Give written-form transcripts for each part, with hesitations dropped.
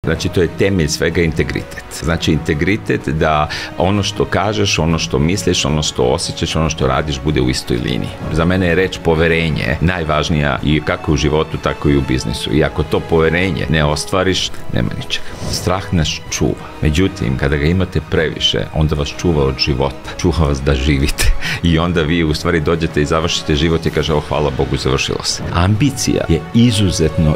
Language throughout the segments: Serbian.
Znači, to je temelj svega integritet. Znači, integritet da ono što kažeš, ono što misliš, ono što osjećaš, ono što radiš bude u istoj liniji. Za mene je reč poverenje najvažnija i kako u životu, tako i u biznisu. I ako to poverenje ne ostvariš, nema ničega. Strah nas čuva. Međutim, kada ga imate previše, onda vas čuva od života. Čuva vas da živite. I onda vi u stvari dođete i završite život i kaže, hvala Bogu, završilo se. Ambicija je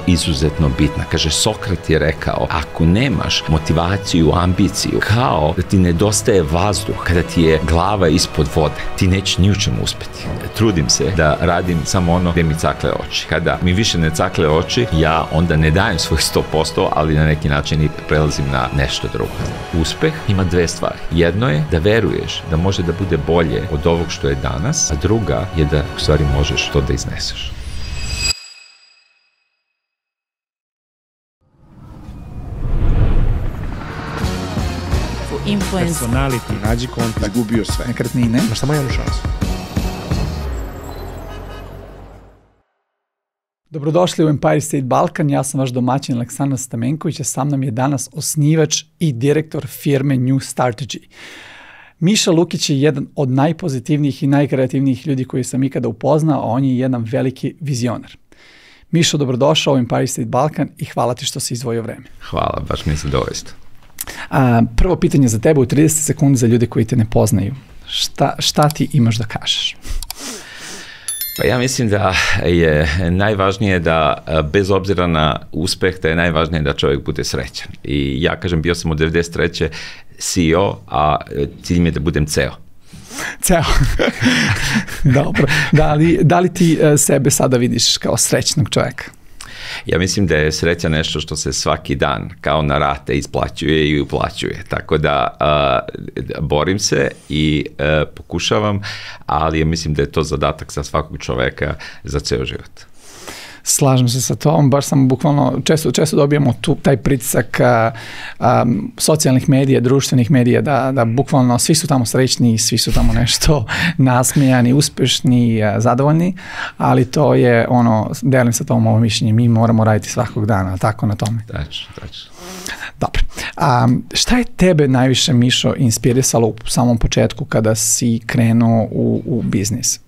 izuzetno bitna. Kaže, Sokrat je rekao, ako nemaš motivaciju, ambiciju, kao da ti nedostaje vazduh, kada ti je glava ispod vode, ti nećeš ni u čemu uspeti. Trudim se da radim samo ono gdje mi cakle oči. Kada mi više ne cakle oči, ja onda ne dajem svoj 100%, ali na neki način i prelazim na nešto drugo. Uspeh ima dve stvari. Jedno je da veruješ da može da bude bolje od ovog što je danas, a druga je da u stvari možeš to da izneseš. Influence. Personality, nađi kontakt, Izgubio sve. nekretnine, imaš samo jednu šansu. Dobrodošli u Empire State Balkan, ja sam vaš domaćin Aleksandar Stamenković, a sa mnom je danas osnivač i direktor firme New Strategy. Miša Lukić je jedan od najpozitivnijih i najkreativnijih ljudi koji sam ikada upoznao, a on je jedan veliki vizionar. Mišo, dobrodošao u Empire State Balkan i hvala ti što si izdvojio vreme. Hvala, baš mi je zadovoljstvo. Prvo pitanje za tebe u 30 sekundi za ljude koji te ne poznaju. Šta ti imaš da kažeš? Pa ja mislim da je najvažnije da, bez obzira na uspeh, da je najvažnije da čovjek bude srećan. I ja kažem, bio sam od 93. CEO, a cilj mi je da budem CEO. CEO. Dobro. Da li ti sebe sada vidiš kao srećnog čovjeka? Ja mislim da je sreća nešto što se svaki dan kao na rate isplaćuje i uplaćuje. Tako da borim se i pokušavam, ali ja mislim da je to zadatak za svakog čoveka za ceo život. Slažem se sa tom, baš sam bukvalno, često dobijamo taj pritisak socijalnih medija, društvenih medija, da bukvalno svi su tamo srećni, svi su tamo nešto nasmijani, uspešni, zadovoljni, ali to je delim sa tom ovo mišljenje, mi moramo raditi svakog dana, tako na tome. Tačno. Dobro. Šta je tebe najviše, Mišo, inspirisalo u samom početku kada si krenuo u biznis?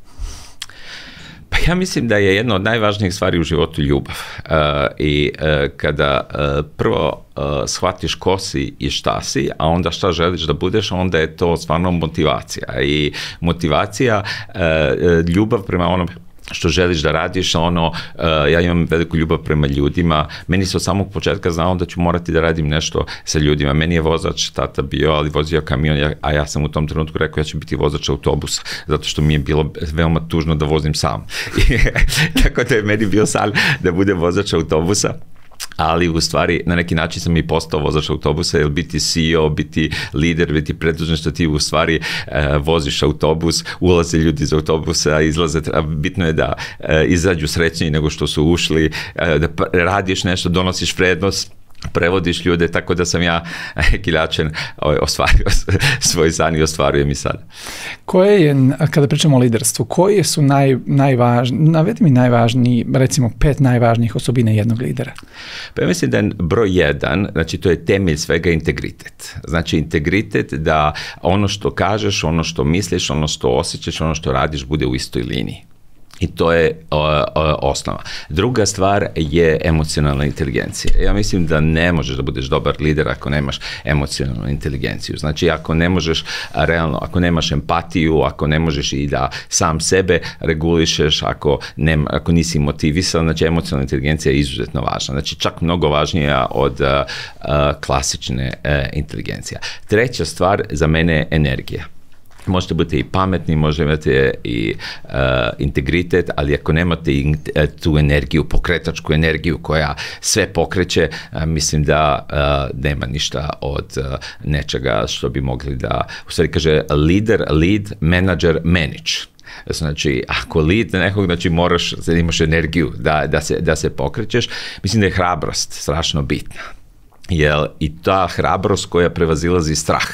Pa ja mislim da je jedna od najvažnijih stvari u životu ljubav. I kada prvo shvatiš ko si i šta si, a onda šta želiš da budeš, onda je to stvarno motivacija. I motivacija, ljubav prema onom što želiš da radiš, ja imam veliku ljubav prema ljudima, meni se od samog početka znao da ću morati da radim nešto sa ljudima. Meni je vozač tata bio, ali vozio kamion, a ja sam u tom trenutku rekao ja ću biti vozač autobusa, zato što mi je bilo veoma tužno da vozim sam. Tako da je meni bio san da budem vozač autobusa. Ali u stvari na neki način sam i postao vozač autobusa, jer biti CEO, biti lider, biti predužen što ti u stvari voziš autobus, ulaze ljudi iz autobusa, izlaze, bitno je da izađu srećniji nego što su ušli, da radiš nešto, donosiš vrednost, prevodiš ljude, tako da sam ja neki način ostvario svoj san i ostvarujem i sad. Koje je, kada pričamo o liderstvu, koje su najvažniji, navedi mi najvažniji, recimo 5 najvažnijih osobina jednog lidera? Pa ja mislim da je broj 1, znači to je temelj svega integritet. Znači integritet da ono što kažeš, ono što misliš, ono što osjećaš, ono što radiš bude u istoj liniji. I to je osnova. Druga stvar je emocionalna inteligencija. Ja mislim da ne možeš da budeš dobar lider ako nemaš emocionalnu inteligenciju. Znači ako ne možeš realno, ako nemaš empatiju, ako ne možeš i da sam sebe regulišeš, ako nisi motivisan, znači emocionalna inteligencija je izuzetno važna. Znači čak mnogo važnija od klasične inteligencije. Treća stvar za mene je energija. Možete biti i pametni, možete imati i integritet, ali ako nemate tu energiju, pokretačku energiju koja sve pokreće, mislim da nema ništa od nečega što bi mogli da, u stvari kaže lead, manager, manage. Znači, ako lead nekog, znači moraš da imaš energiju da se pokrećeš. Mislim da je hrabrost strašno bitna. Jer i ta hrabrost koja prevazilazi strah.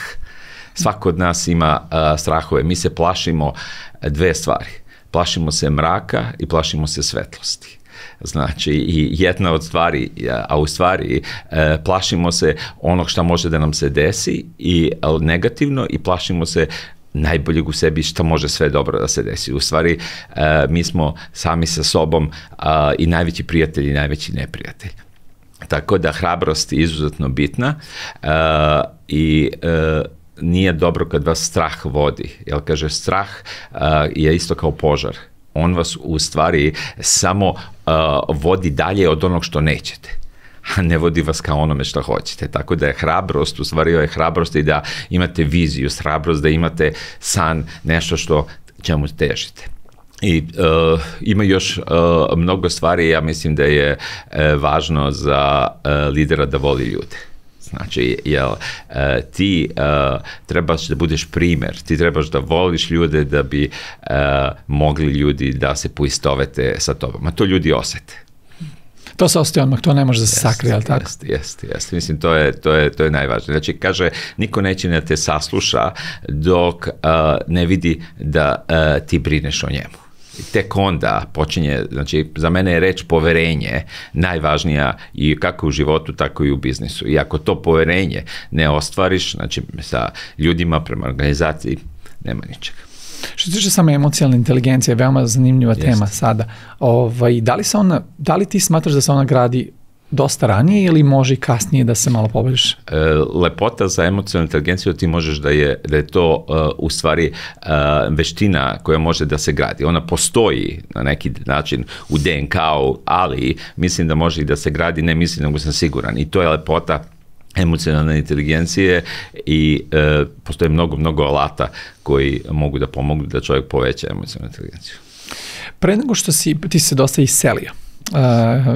Svako od nas ima strahove. Mi se plašimo dve stvari. Plašimo se mraka i plašimo se svetlosti. Znači, i jedna od stvari, a u stvari plašimo se onog šta može da nam se desi i negativno i plašimo se najboljeg u sebi šta može sve dobro da se desi. U stvari, mi smo sami sa sobom i najveći prijatelj i najveći neprijatelj. Tako da hrabrost je izuzetno bitna i nije dobro kad vas strah vodi. Jer kaže, strah je isto kao požar. On vas u stvari samo vodi dalje od onog što nećete, a ne vodi vas kao onome što hoćete. Tako da je hrabrost, u stvari je hrabrost i da imate viziju, hrabrost da imate san, nešto što čemu težite. I ima još mnogo stvari, ja mislim da je važno za lidera da voli ljude. Znači, ti trebaš da budeš primer, ti trebaš da voliš ljude da bi mogli ljudi da se poistovete sa tobom. A to ljudi osete. To se osjeti odmah, to ne može da se sakrije, ali tako? Jeste. Mislim, to je najvažnije. Znači, kaže, niko neće da te sasluša dok ne vidi da ti brineš o njemu. I tek onda počinje, znači, za mene je reč poverenje najvažnija i kako u životu, tako i u biznisu. I ako to poverenje ne ostvariš, znači, sa ljudima prema organizaciji, nema ničega. Što se tiče same emocionalne inteligencije, veoma zanimljiva tema sada. Da li ti smatraš da se ona gradi dosta ranije ili može i kasnije da se malo poboljša? Lepota za emocionalnu inteligenciju ti možeš da je to u stvari veština koja može da se gradi. Ona postoji na neki način u DNK-u, ali mislim da može i da se gradi, ne mislim, nego sam siguran. I to je lepota emocionalne inteligencije i postoje mnogo alata koji mogu da pomognu da čovjek poveća emocionalnu inteligenciju. Pre nego što ti se dosta iselio,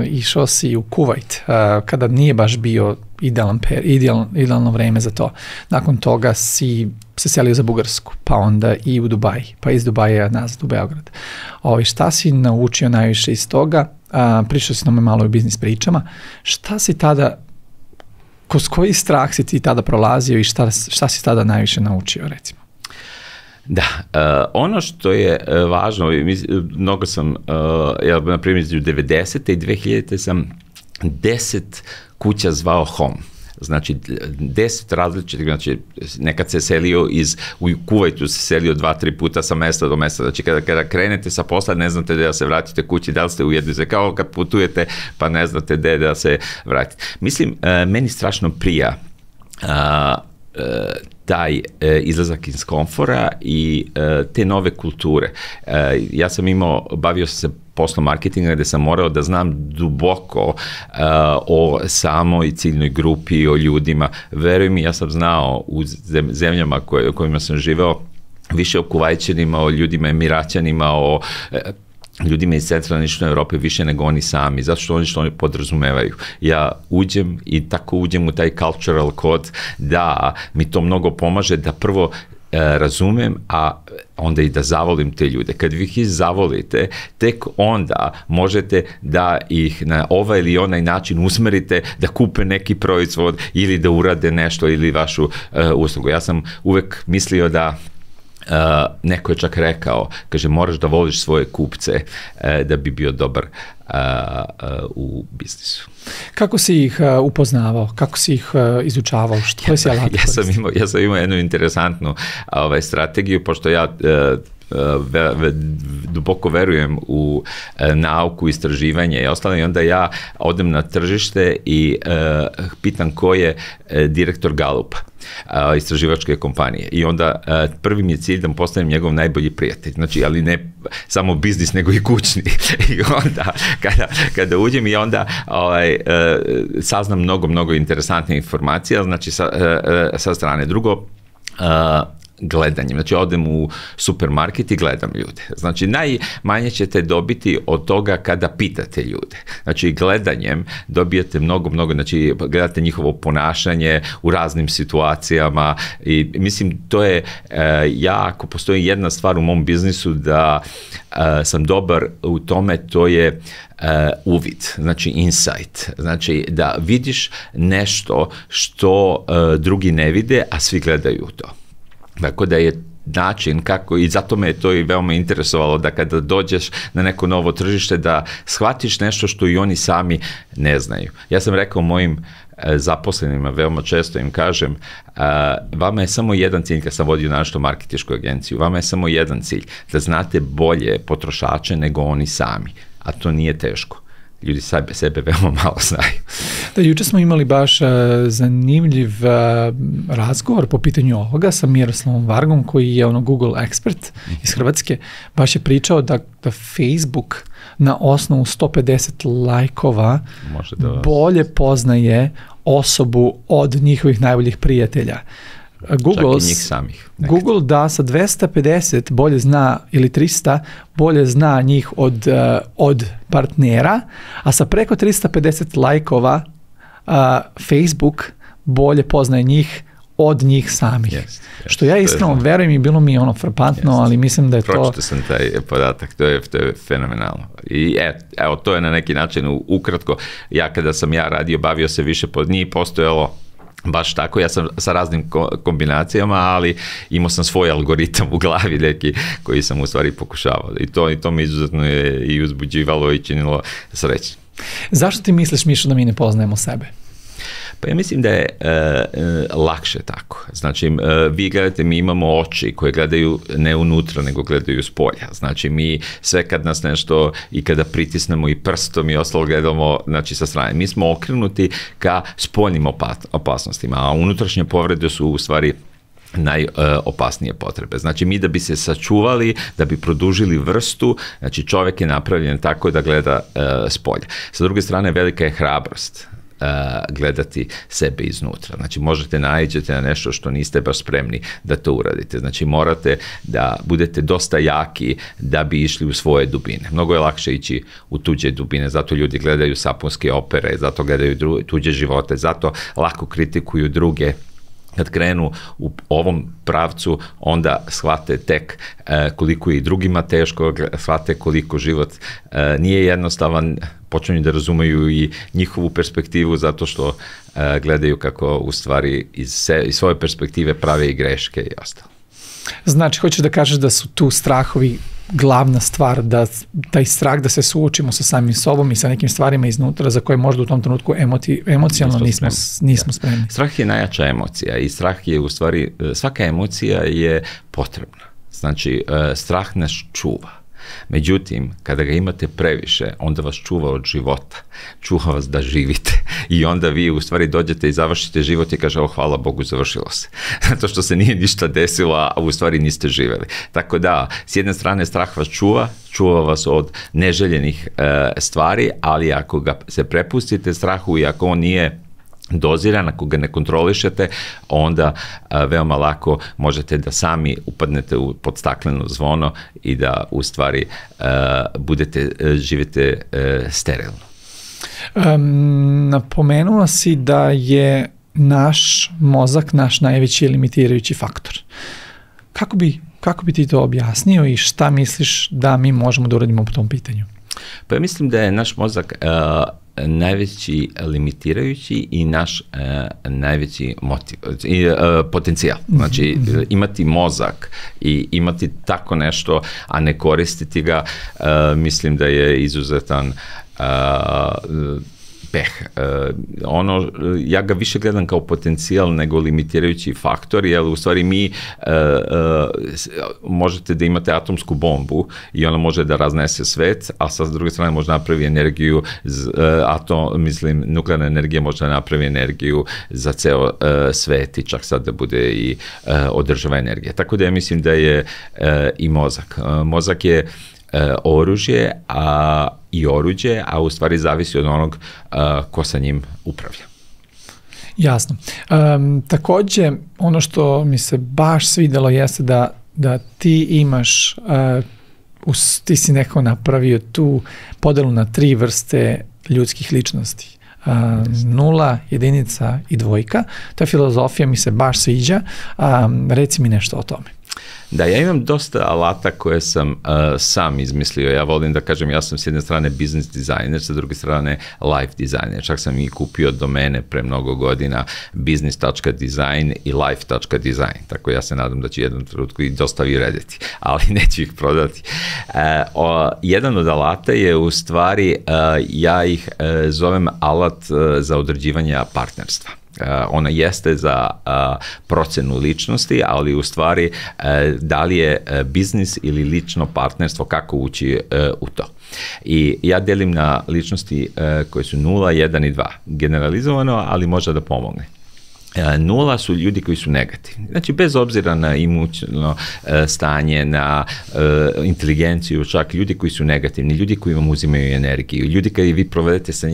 išao si u Kuvajt, kada nije baš bio idealno vreme za to. Nakon toga si se selio za Bugarsku, pa onda i u Dubaj, pa iz Dubaja nazad u Beograd. Šta si naučio najviše iz toga? Pričao si nam malo o biznis pričama. Šta si tada, kroz koji strah si ti tada prolazio i šta si tada najviše naučio, recimo? Da, ono što je važno, mnogo sam, ja na primjer iz 90. i 2000. sam 10 kuća zvao home. Znači, 10 različitih, znači, nekad se selio u Kuvajtu se selio 2-3 puta sa mesta do mesta. Znači, kada krenete sa posla, ne znate da se vratite kući, da li ste u jednoj, kao kad putujete, pa ne znate da se vratite. Mislim, meni strašno prija taj izlazak iz komfora i te nove kulture. Ja sam bavio sam se poslom marketinga gde sam morao da znam duboko o samoj ciljnoj grupi, o ljudima. Veruj mi, ja sam znao u zemljama kojima sam živeo više o Kuvajćanima, o ljudima Emiraćanima, o ljudima iz centralne istočne Evrope više nego oni sami, zato što oni podrazumevaju. Ja uđem i tako uđem u taj cultural code da mi to mnogo pomaže da prvo razumem, a onda i da zavolim te ljude. Kad vi ih zavolite, tek onda možete da ih na ovaj ili onaj način usmerite da kupe neki proizvod ili da urade nešto ili vašu uslugu. Ja sam uvek mislio da neko je čak rekao, kaže, moraš da voliš svoje kupce da bi bio dobar u biznisu. Kako si ih upoznavao? Kako si ih izučavao? Što si alat koristio? Ja sam imao jednu interesantnu strategiju, pošto ja duboko verujem u nauku, istraživanje i ostalo, i onda ja odem na tržište i pitam ko je direktor Galupa, istraživačke kompanije, i onda prvi mi je cilj da postavim njegov najbolji prijatelj, znači, ali ne samo biznis, nego i kućni. I onda kada uđem i onda saznam mnogo interesantnih informacija, znači sa strane. Drugo, gledanjem. Znači, odem u supermarket i gledam ljude. Znači, najmanje ćete dobiti od toga kada pitate ljude. Znači, gledanjem dobijete mnogo, znači, gledate njihovo ponašanje u raznim situacijama i mislim, to je ako postoji jedna stvar u mom biznisu da sam dobar u tome, to je uvid, znači insight, znači da vidiš nešto što drugi ne vide, a svi gledaju to. Tako da je način kako, i zato me je to i veoma interesovalo, da kada dođeš na neko novo tržište da shvatiš nešto što i oni sami ne znaju. Ja sam rekao mojim zaposlenima, veoma često im kažem, vama je samo jedan cilj, kad sam vodio našu marketinšku agenciju, vama je samo jedan cilj, da znate bolje potrošače nego oni sami, a to nije teško. Ljudi sebe veoma malo znaju. Da, juče smo imali baš zanimljiv razgovor po pitanju ovoga sa Miroslavom Vargom, koji je Google ekspert iz Hrvatske. Baš je pričao da Facebook na osnovu 150 lajkova bolje poznaje osobu od njihovih najboljih prijatelja. Google, čak i njih samih. Google da sa 250 bolje zna, ili 300 bolje zna njih od partnera, a sa preko 350 lajkova Facebook bolje poznaje njih od njih samih. Što ja iskreno verujem i bilo mi je frapantno, ali mislim da je to... Pročitao sam taj podatak, to je fenomenalno. I evo, to je na neki način ukratko. Ja kada sam radio, bavio se više, nije postojalo baš tako, ja sam sa raznim kombinacijama, ali imao sam svoj algoritam u glavi neki koji sam u stvari pokušavao. I to mi izuzetno je i uzbuđivalo i činilo srećno. Zašto ti misliš, Mišo, da mi ne poznajemo sebe? Pa ja mislim da je lakše tako. Znači, vi gledate, mi imamo oči koje gledaju ne unutra, nego gledaju s polja. Znači, mi sve kad nas nešto i kada pritisnemo i prstom i ostalo gledamo, znači, sa strane. Mi smo okrenuti ka spoljnim opasnostima, a unutrašnje povrede su u stvari najopasnije potrebe. Znači, mi da bi se sačuvali, da bi produžili vrstu, znači čovjek je napravljen tako da gleda s polja. Sa druge strane, velika je hrabrost gledati sebe iznutra. Znači, možete naiđete na nešto što niste baš spremni da to uradite. Znači, morate da budete dosta jaki da bi išli u svoje dubine. Mnogo je lakše ići u tuđe dubine, zato ljudi gledaju sapunske opere, zato gledaju tuđe živote, zato lako kritikuju druge. Kad krenu u ovom pravcu, onda shvate tek koliko je i drugima teško, shvate koliko život nije jednostavan, počinju da razumeju i njihovu perspektivu zato što gledaju kako u stvari iz svoje perspektive prave i greške i ostalo. Znači, hoćeš da kažeš da su tu strahovi glavna stvar, da taj strah da se suočimo sa samim sobom i sa nekim stvarima iznutra za koje možda u tom trenutku emocionalno nismo spremni. Strah je najjača emocija i strah je u stvari, svaka emocija je potrebna. Znači, strah nas čuva. Međutim, kada ga imate previše, onda vas čuva od života, čuva vas da živite i onda vi u stvari dođete i završite život i kaže, hvala Bogu, završilo se. Zato što se nije ništa desilo, a u stvari niste živjeli. Tako da, s jedne strane strah vas čuva vas od neželjenih stvari, ali ako ga se prepustite strahu i ako on nije doziran, ako ga ne kontrolišete, onda veoma lako možete da sami upadnete pod stakleno zvono i da u stvari živite sterilno. Napomenuo si da je naš mozak naš najveći limitirajući faktor. Kako bi ti to objasnio i šta misliš da mi možemo da uradimo po tom pitanju? Pa ja mislim da je naš mozak najveći limitirajući i naš najveći potencijal. Znači, imati mozak i imati tako nešto, a ne koristiti ga, mislim da je izuzetan peh. Ja ga više gledam kao potencijal nego limitirajući faktor, jer u stvari mi možete da imate atomsku bombu i ona može da raznese svet, a sa druge strane može napravi energiju, nuklearna energija može da napravi energiju za ceo svet i čak sad da bude i održava energija. Tako da ja mislim da je i mozak. Mozak je oružje i oruđe, a u stvari zavisi od onog ko sa njim upravlja. Jasno. Takođe, ono što mi se baš svidelo jeste da ti imaš, ti si nekako napravio tu podelu na 3 vrste ljudskih ličnosti. 0, jedinica i dvojka. Ta filozofija mi se baš sviđa. Reci mi nešto o tome. Da, ja imam dosta alata koje sam sam izmislio. Ja volim da kažem, ja sam s jedne strane business dizajner, sa druge strane life dizajner. Čak sam i kupio domene pre mnogo godina business.design i life.design. Tako ja se nadam da će jednom trenutku i dosta urediti, ali neću ih prodati. Jedan od alata je u stvari, ja ih zovem alat za određivanje partnerstva. Ona jeste za procenu ličnosti, ali u stvari da li je biznis ili lično partnerstvo, kako ući u to. I ja delim na ličnosti koje su 0, 1 i 2. Generalizovano, ali može da pomogne. 0 su ljudi koji su negativni. Znači, bez obzira na imućno stanje, na inteligenciju, čak ljudi koji su negativni, ljudi koji vam uzimaju energiju, ljudi koji vi provedete sa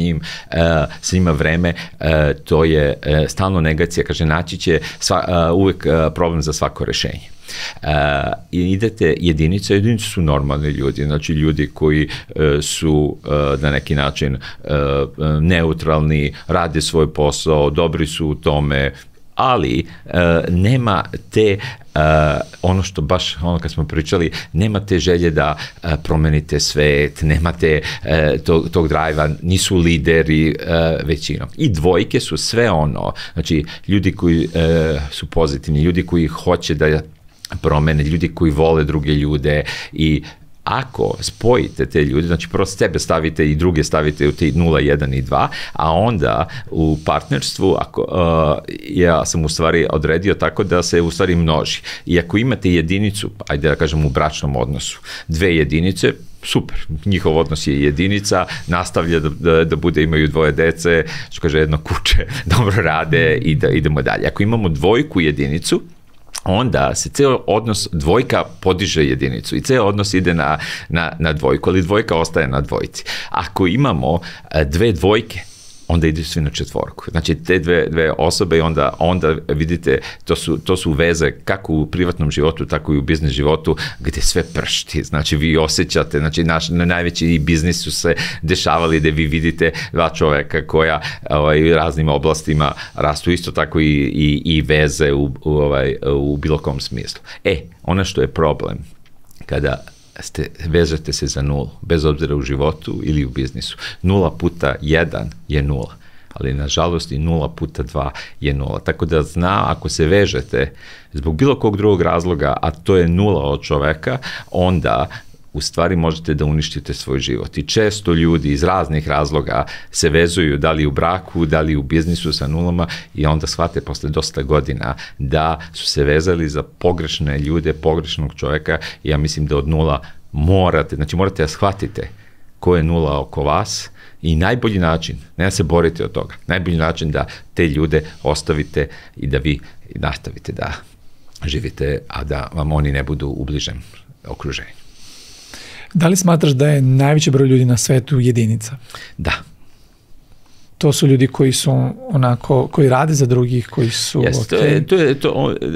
njima vreme, to je stalno negacija, kaže, naći će uvek problem za svako rešenje. Idete jedinice su normalni ljudi, znači ljudi koji su na neki način neutralni, rade svoj posao, dobri su u tome, ali nema te, ono što baš, ono kad smo pričali, nema te želje da promenite svet, nema te tog drajva, nisu lideri većinom. I dvojke su sve ono, znači ljudi koji su pozitivni, ljudi koji hoće da promene, ljudi koji vole druge ljude i ako spojite te ljude, znači prvo sebe stavite i druge stavite u te 0, 1 i 2, a onda u partnerstvu ja sam u stvari odredio tako da se u stvari množi. I ako imate jedinicu, ajde da kažem u bračnom odnosu, 2 jedinice, super, njihov odnos je jedinica, nastavlja da bude, imaju 2 dece, što kaže jedno kuće, dobro rade i da idemo dalje. Ako imamo dvojku jedinicu, onda se ceo odnos dvojka podiže jedinicu i ceo odnos ide na dvojku, ali dvojka ostaje na dvojci. Ako imamo 2 dvojke, onda ide svi na 4. Znači, te dve osobe i onda vidite, to su veze kako u privatnom životu, tako i u biznis životu, gde sve pršti. Znači, vi osjećate, znači, najveći biznis su se dešavali da vi vidite 2 čoveka koja u raznim oblastima rastu, isto tako i veze u bilo kom smislu. Ono što je problem, kada vežete se za 0, bez obzira u životu ili u biznisu. 0 puta 1 je 0, ali nažalost i 0 puta 2 je 0. Tako da ako se vežete zbog bilo kog drugog razloga, a to je 0 od čoveka, onda u stvari možete da uništite svoj život. I često ljudi iz raznih razloga se vezuju, da li u braku, da li u biznisu sa 0 i onda shvate posle dosta godina da su se vezali za pogrešne ljude, pogrešnog čoveka i ja mislim da od 0 morate da shvatite ko je 0 oko vas i najbolji način, ne da se borite od toga, najbolji način da te ljude ostavite i da vi nastavite da živite, a da vam oni ne budu u bližem okruženju. Da li smatraš da je najveći broj ljudi na svetu jedinica? Da. To su ljudi koji su koji rade za drugih, koji su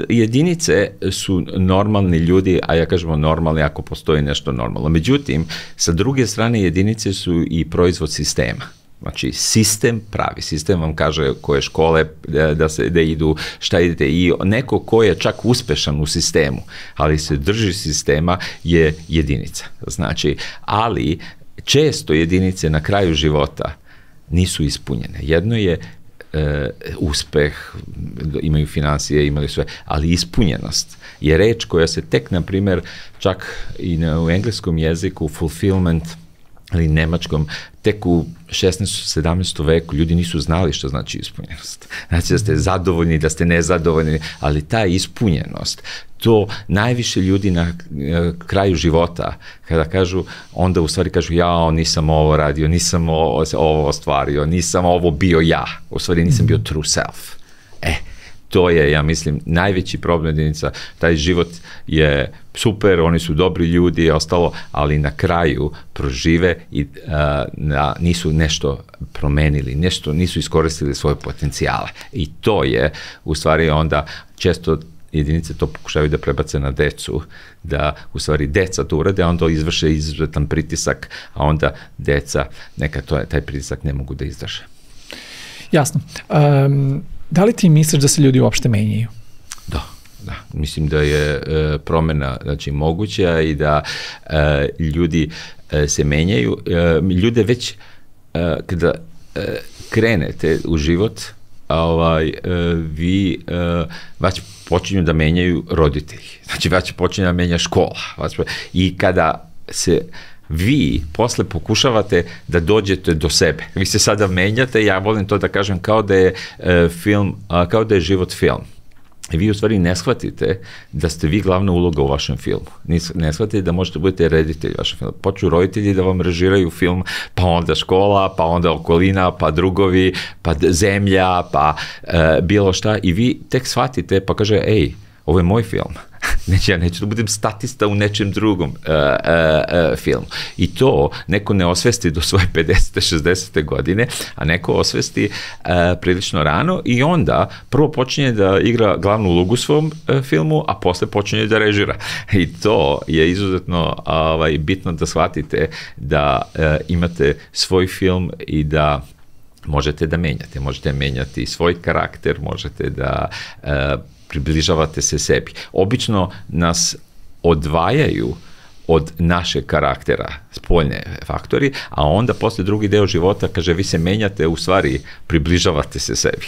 jedinice su normalni ljudi, a ja kažemo normalni ako postoji nešto normalno. Međutim, sa druge strane jedinice su i proizvod sistema. Znači, sistem pravi, sistem vam kaže koje škole da idu, šta idete i neko ko je čak uspešan u sistemu, ali se drži sistema je jedinica. Znači, ali često jedinice na kraju života nisu ispunjene. Jedno je uspeh, imaju financije, imaju sve, ali ispunjenost je reč koja se tek, na primjer, čak i u engleskom jeziku, fulfillment, ali nemačkom, tek u 16. 17. veku ljudi nisu znali što znači ispunjenost. Znači da ste zadovoljni, da ste nezadovoljni, ali ta ispunjenost, to najviše ljudi na kraju života, kada kažu, onda u stvari kažu, ja nisam ovo radio, nisam ovo ostvario, nisam ovo bio ja, u stvari nisam bio true self. To je, ja mislim, najveći problem jedinica. Taj život je super, oni su dobri ljudi i ostalo, ali na kraju prožive i nisu nešto promenili, nisu iskoristili svoje potencijale. I to je, u stvari, onda često jedinice to pokušavaju da prebace na decu, da u stvari deca to urade, a onda izvrše izuzetan pritisak, a onda deca taj pritisak ne mogu da izdrže. Jasno. Da li ti misliš da se ljudi uopšte menjaju? Da. mislim da je promjena znači, moguća i da ljudi se menjaju. Ljude već kada krenete u život, vi već počinju da menjaju roditelji. Znači, već počinju da menja škola. I kada se vi posle pokušavate da dođete do sebe. Vi se sada menjate, ja volim to da kažem kao da je film, kao da je život film. I vi u stvari ne shvatite da ste vi glavna uloga u vašem filmu. Ne shvatite da možete budete reditelj vašeg filma. Počnu roditelji da vam režiraju film, pa onda škola, pa onda okolina, pa drugovi, pa zemlja, pa bilo šta. I vi tek shvatite, pa kaže, ej, ovo je moj film. Znači, ja neću da budem statista u nečem drugom filmu. I to neko ne osvesti do svoje 50. 60. godine, a neko osvesti prilično rano i onda prvo počinje da igra glavnu ulogu u svom filmu, a posle počinje da režira. I to je izuzetno bitno da shvatite da imate svoj film i da možete da menjate. Možete menjati svoj karakter, možete da približavate se sebi. Obično nas odvajaju od našeg karaktera spoljne faktori, a onda posle drugi deo života, kaže, vi se menjate, u stvari približavate se sebi.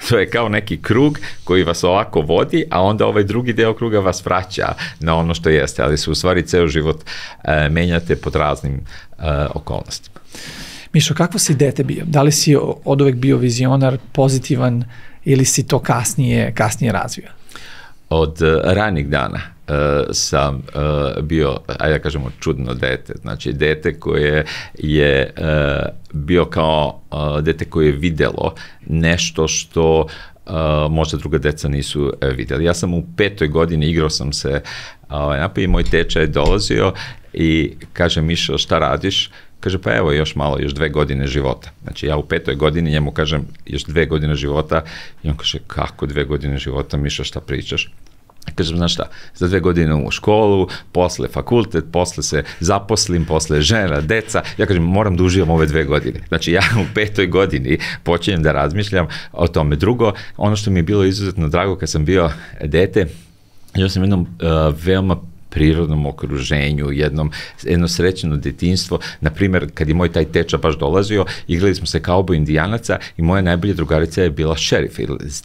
To je kao neki krug koji vas ovako vodi, a onda ovaj drugi deo kruga vas vraća na ono što jeste, ali se u stvari ceo život menjate pod raznim okolnostima. Mišo, kako si dete bio? Da li si od uvek bio vizionar, pozitivan ili si to kasnije razvio? Od ranih dana sam bio, ajde da kažemo, čudno dete. Znači, dete koje je bio kao dete koje je videlo nešto što možda druga deca nisu vidjeli. Ja sam u 5. godini igrao sam se napoj i moj teča je dolazio i kaže, Mišo, šta radiš? Kaže, pa evo još malo, još 2 godine života. Znači, ja u 5. godini njemu kažem, još 2 godine života i on kaže, kako 2 godine života, Mišo, šta pričaš? Kažem, znaš šta, za 2 godine u školu, posle fakultet, posle se zaposlim, posle žena, deca, ja kažem, moram da uživam ove 2 godine. Znači, ja u 5. godini počinjem da razmišljam o tome. Drugo, ono što mi je bilo izuzetno drago kad sam bio dete, ja sam jednom veoma prirodnom okruženju, jedno srećeno detinjstvo. Na primjer, kad je moj taj teča baš dolazio, igrali smo se kao obo indijanaca i moja najbolja drugarica je bila šerif.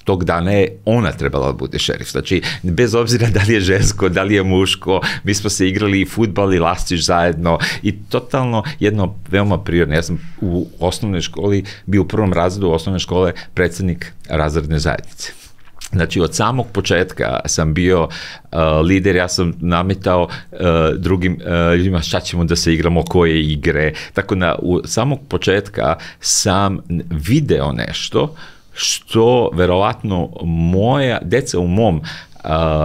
Tog dana je ona trebala da bude šerif. Znači, bez obzira da li je žensko, da li je muško, mi smo se igrali i fudbal i lastiš zajedno i totalno jedno veoma prirodno. Ja sam u osnovnoj školi bio u 1. razredu osnovne škole predsjednik razredne zajednice. Znači, od samog početka sam bio lider, ja sam nametao drugim ljudima šta ćemo da se igramo, koje igre. Tako da, u samog početka sam video nešto što verovatno moja deca u mom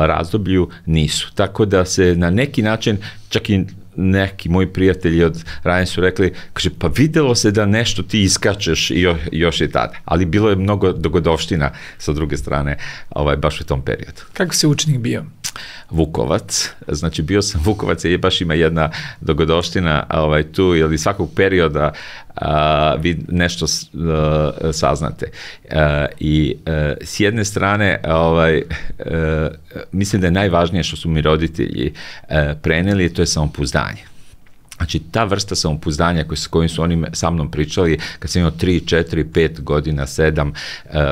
razdoblju nisu. Tako da se na neki način, čak i neki moji prijatelji od ranije su rekli, kaže, pa videlo se da nešto ti iskačeš i još i tada. Ali bilo je mnogo dogodovština sa druge strane, baš u tom periodu. Kako si učenik bio? Vukovac, znači bio sam Vukovac i baš ima jedna dogodovština tu, jer iz svakog perioda vi nešto saznate. I s jedne strane, mislim da je najvažnije što su mi roditelji preneli, to je samopouzdanje. Znači, ta vrsta samopouzdanja s kojim su oni sa mnom pričali, kad sam imao 3, 4, 5 godina, 7,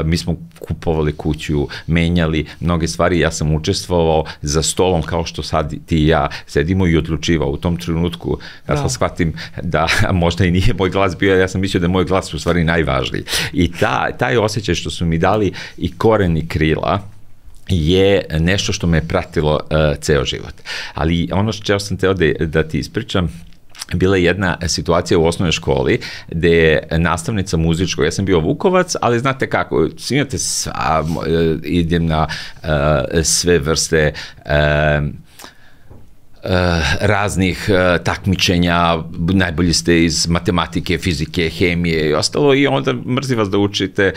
mi smo kupovali kuću, menjali mnoge stvari, ja sam učestvovao za stolom kao što sad ti i ja sedimo i odlučivao. U tom trenutku ja sam shvatim da možda i nije moj glas bio, ja sam mislio da je moj glas u stvari najvažniji. I taj osjećaj što su mi dali i koren i krila, je nešto što me je pratilo ceo život. Ali ono što sam teo da ti ispričam, bila je jedna situacija u osnovnoj školi gde je nastavnica muzičkog, ja sam bio Vukovac, ali znate kako, imate idem na sve vrste raznih takmičenja, najbolji ste iz matematike, fizike, hemije i ostalo i onda mrzi vas da učite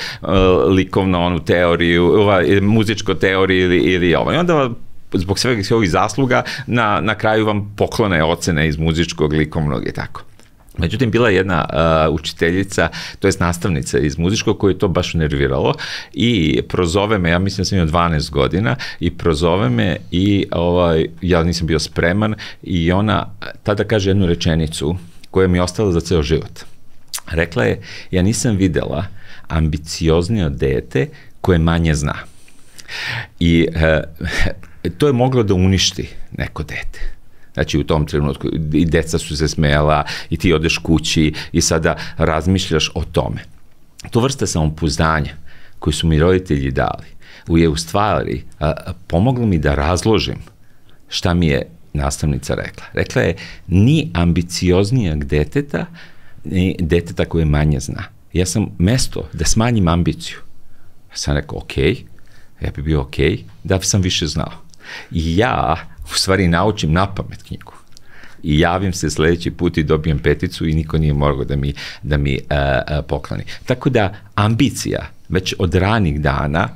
likovno onu teoriju, muzičku teoriju ili ovo. I onda zbog svih ovih zasluga na kraju vam poklone ocene iz muzičkog, likovnog i tako. Međutim, bila je jedna učiteljica, to jest nastavnica iz muzičkog, koju je to baš nerviralo i prozove me, ja mislim da sam imao 12 godina, i prozove me i ja nisam bio spreman i ona tada kaže jednu rečenicu koja mi je ostala za ceo život. Rekla je, ja nisam videla ambicioznije dete koje manje zna. I to je moglo da uništi neko dete. Znači u tom trenutku i deca su se smejala i ti odeš kući i sada razmišljaš o tome. To vrsta samopouzdanja koju su mi roditelji dali je u stvari pomoglo mi da razložim šta mi je nastavnica rekla. Rekla je, ni ambicioznijeg deteta, ni deteta koje manje zna. Ja sam mesto da smanjim ambiciju. Ja sam rekao, ok, ja bi bio ok, da sam više znao. I ja u stvari naučim napamet knjigu. I javim se sledeći put i dobijem 5 i niko nije mogao da mi pokloni. Tako da ambicija, već od ranih dana,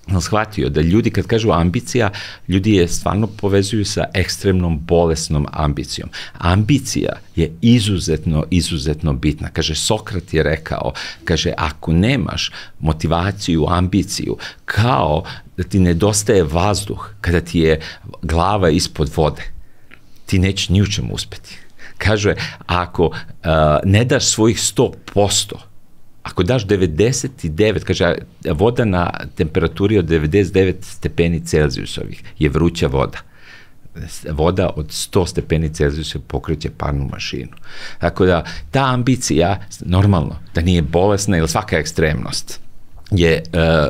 sam shvatio da ljudi kad kažu ambicija, ljudi je stvarno povezuju sa ekstremnom bolesnom ambicijom. Ambicija je izuzetno bitna. Kaže, Sokrat je rekao, kaže, ako nemaš motivaciju, ambiciju, kao da ti nedostaje vazduh kada ti je glava ispod vode, ti nećeš ni u čemu uspeti. Kaže, ako ne daš svojih 100%, ako daš 99, kaže, voda na temperaturi od 99 stepeni Celzijusovih je vruća voda. Voda od 100 stepeni Celzijusa pokreće parnu mašinu. Tako da ta ambicija, normalno, da nije bolesna ili svaka ekstremnost je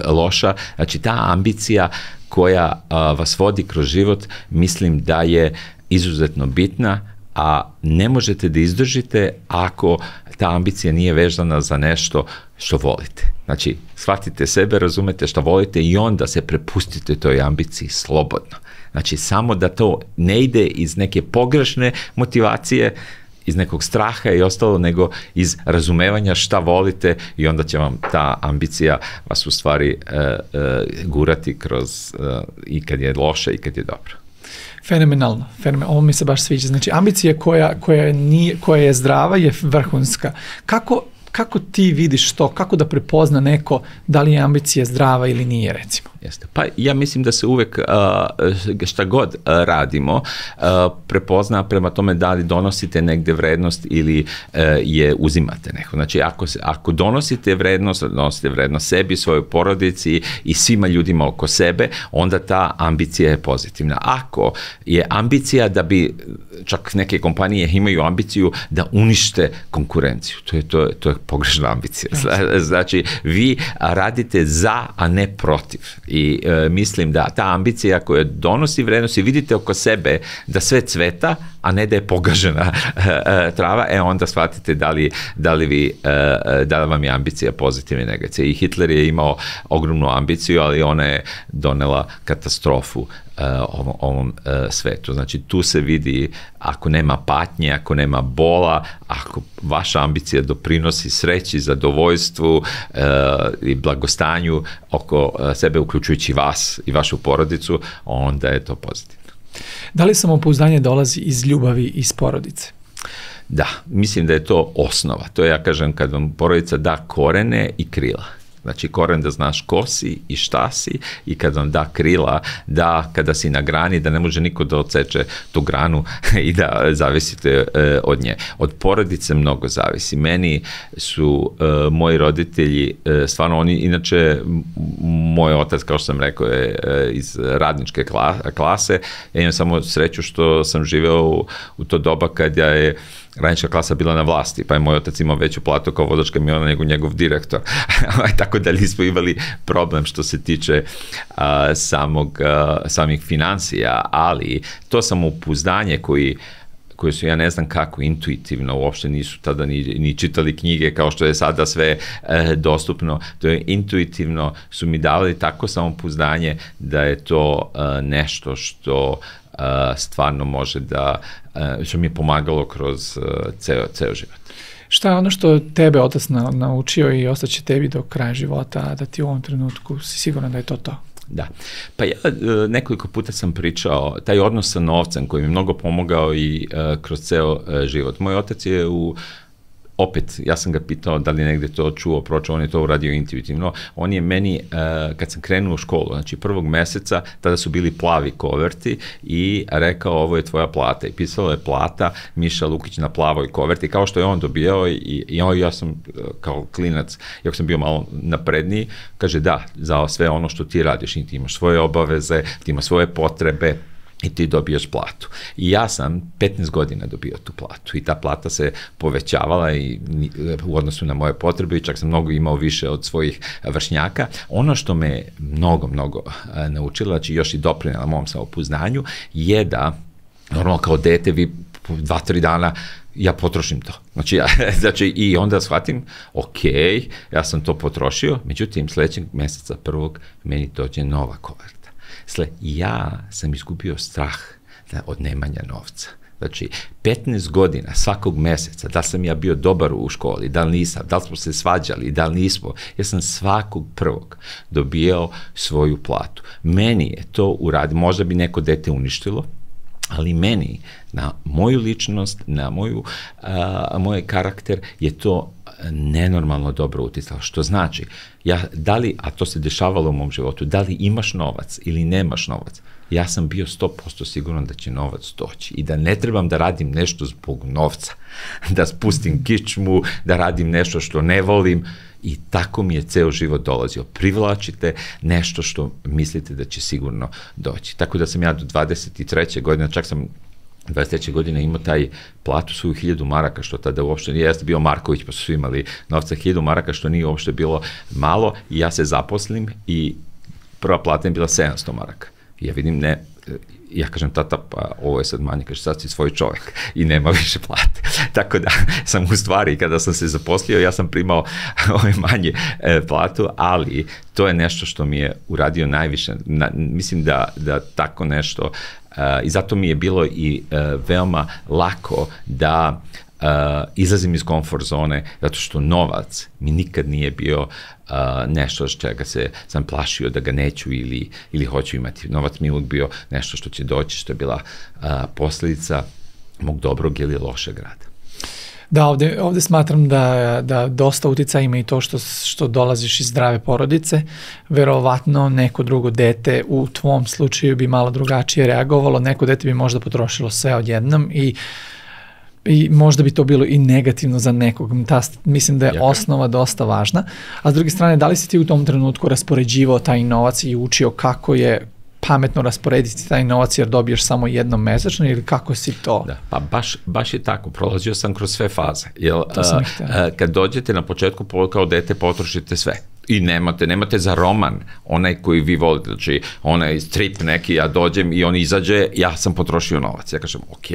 loša, znači ta ambicija koja vas vodi kroz život, mislim da je izuzetno bitna, a ne možete da izdržite ako ta ambicija nije vezana za nešto što volite. Znači, shvatite sebe, razumete što volite i onda se prepustite toj ambiciji slobodno. Znači, samo da to ne ide iz neke pogrešne motivacije, iz nekog straha i ostalo, nego iz razumevanja šta volite i onda će vam ta ambicija vas u stvari gurati kroz i kad je loše i kad je dobro. Fenomenalno. Ovo mi se baš sviđa. Znači, ambicija koja je zdrava je vrhunska. Kako ti vidiš to? Kako da prepozna neko da li je ambicija zdrava ili nije, recimo? Jeste. Pa ja mislim da se uvek šta god radimo prepozna prema tome da li donosite negde vrednost ili je uzimate neko. Znači, ako donosite vrednost sebi, svojoj porodici i svima ljudima oko sebe, onda ta ambicija je pozitivna. Ako je ambicija da bi, čak neke kompanije imaju ambiciju da unište konkurenciju, to je pogrešna ambicija. Znači, vi radite za, a ne protiv. I mislim da ta ambicija koja donosi vrednost i vidite oko sebe da sve cveta, a ne da je pogažena trava, onda shvatite da li vam je ambicija pozitivna i negacija. I Hitler je imao ogromnu ambiciju, ali ona je donela katastrofu ovom svetu. Znači, tu se vidi, ako nema patnje, ako nema bola, ako vaša ambicija doprinosi sreći, zadovoljstvu i blagostanju oko sebe, uključujući vas i vašu porodicu, onda je to pozitivno. Da li samopouzdanje dolazi iz ljubavi, iz porodice? Da, mislim da je to osnova. To je, ja kažem, kad vam porodica da korene i krila. Znači, koren da znaš ko si i šta si, i kad vam da krila, da kada si na grani, da ne može niko da odseče tu granu i da zavisite od nje. Od porodice mnogo zavisi. Meni su moji roditelji, stvarno oni, inače, moj otac, kao što sam rekao, je iz radničke klase. Ja imam samo sreću što sam živeo u to doba kad je radnička klasa bila na vlasti, pa je moj otac imao veću platu kao vozač kamiona nego njegov direktor. Tako da nismo imali problem što se tiče samih financija, ali to samopouzdanje koje su, ja ne znam kako, intuitivno, uopšte nisu tada ni čitali knjige kao što je sada sve dostupno, to je intuitivno, su mi davali tako samopouzdanje da je to nešto što stvarno može da, što mi je pomagalo kroz ceo život. Šta je ono što tebe otac naučio i ostaće tebi do kraja života, da ti u ovom trenutku si siguran da je to to? Da. Pa ja nekoliko puta sam pričao, taj odnos sa novcem koji mi je mnogo pomogao i kroz ceo život. Moj otac je u opet, ja sam ga pitao da li negdje to čuo, pročuo, on je to uradio intuitivno. On je meni, kad sam krenuo u školu, znači 1. meseca, tada su bili plavi koverti i rekao, ovo je tvoja plata. I pisalo je plata Miša Lukić na plavoj koverti, kao što je on dobijao i ja sam kao klinac, iako sam bio malo napredniji, kaže da, za sve ono što ti radiš, i ti imaš svoje obaveze, ti imaš svoje potrebe, i ti dobijaš platu. I ja sam 15 godina dobio tu platu i ta plata se povećavala i u odnosu na moje potrebe i čak sam mnogo imao više od svojih vršnjaka. Ono što me mnogo naučilo, znači još i doprinela mom samopouznanju, je da normalno kao dete vi 2-3 dana ja potrošim to. Znači, i onda shvatim, ok, ja sam to potrošio, međutim sljedećeg mjeseca 1. meni dođe nova koverta. Ja sam izgubio strah od nemanja novca. Znači, 15 godina svakog mjeseca, da sam ja bio dobar u školi, da li nisam, da li smo se svađali, da li nismo, ja sam svakog 1. dobijao svoju platu. Meni je to uradio, možda bi neko dete uništilo, ali meni, na moju ličnost, na moj karakter je to nenormalno dobro utjecalo. Što znači, da li, a to se dešavalo u mom životu, da li imaš novac ili nemaš novac, ja sam bio 100% siguran da će novac doći i da ne trebam da radim nešto zbog novca, da spustim kičmu, da radim nešto što ne volim, i tako mi je ceo život dolazio. Privlačite nešto što mislite da će sigurno doći. Tako da sam ja do 23. godine, čak sam 23. godine imao taj platu svoju 1000 maraka, što tada uopšte nije, jeste bio Marković, pa su svi imali novca 1000 maraka, što nije uopšte bilo malo, i ja se zaposlim i prva plata je bila 700 maraka. I ja vidim, ja kažem, tata, pa ovo je sad manje, kaže, sad si svoj čovjek i nema više plate. Tako da sam u stvari, kada sam se zaposlio, ja sam primao manje platu, ali to je nešto što mi je uradio najviše. Mislim da tako nešto, i zato mi je bilo i veoma lako da izlazim iz komfort zone, zato što novac mi nikad nije bio nešto s čega sam plašio da ga neću ili hoću imati. Novac mi je uvijek bio nešto što će doći, što je bila posljedica mog dobrog ili lošeg rada. Da, ovdje smatram da dosta utjecaja ima i to što dolaziš iz zdrave porodice. Verovatno neko drugo dete u tvom slučaju bi malo drugačije reagovalo, neko dete bi možda potrošilo sve odjednom i možda bi to bilo i negativno za nekog. Mislim da je osnova dosta važna. A s druge strane, da li si ti u tom trenutku raspoređivao taj novac i učio kako je pametno rasporediti taj novac jer dobiješ samo jednom mesečno, ili kako si to? Da, pa baš je tako. Prolazio sam kroz sve faze. Kad dođete na početku kao dete, potrošite sve. I nemate za roman, onaj koji vi volite, znači onaj strip neki, ja dođem i on izađe, ja sam potrošio novac. Ja kažem, ok,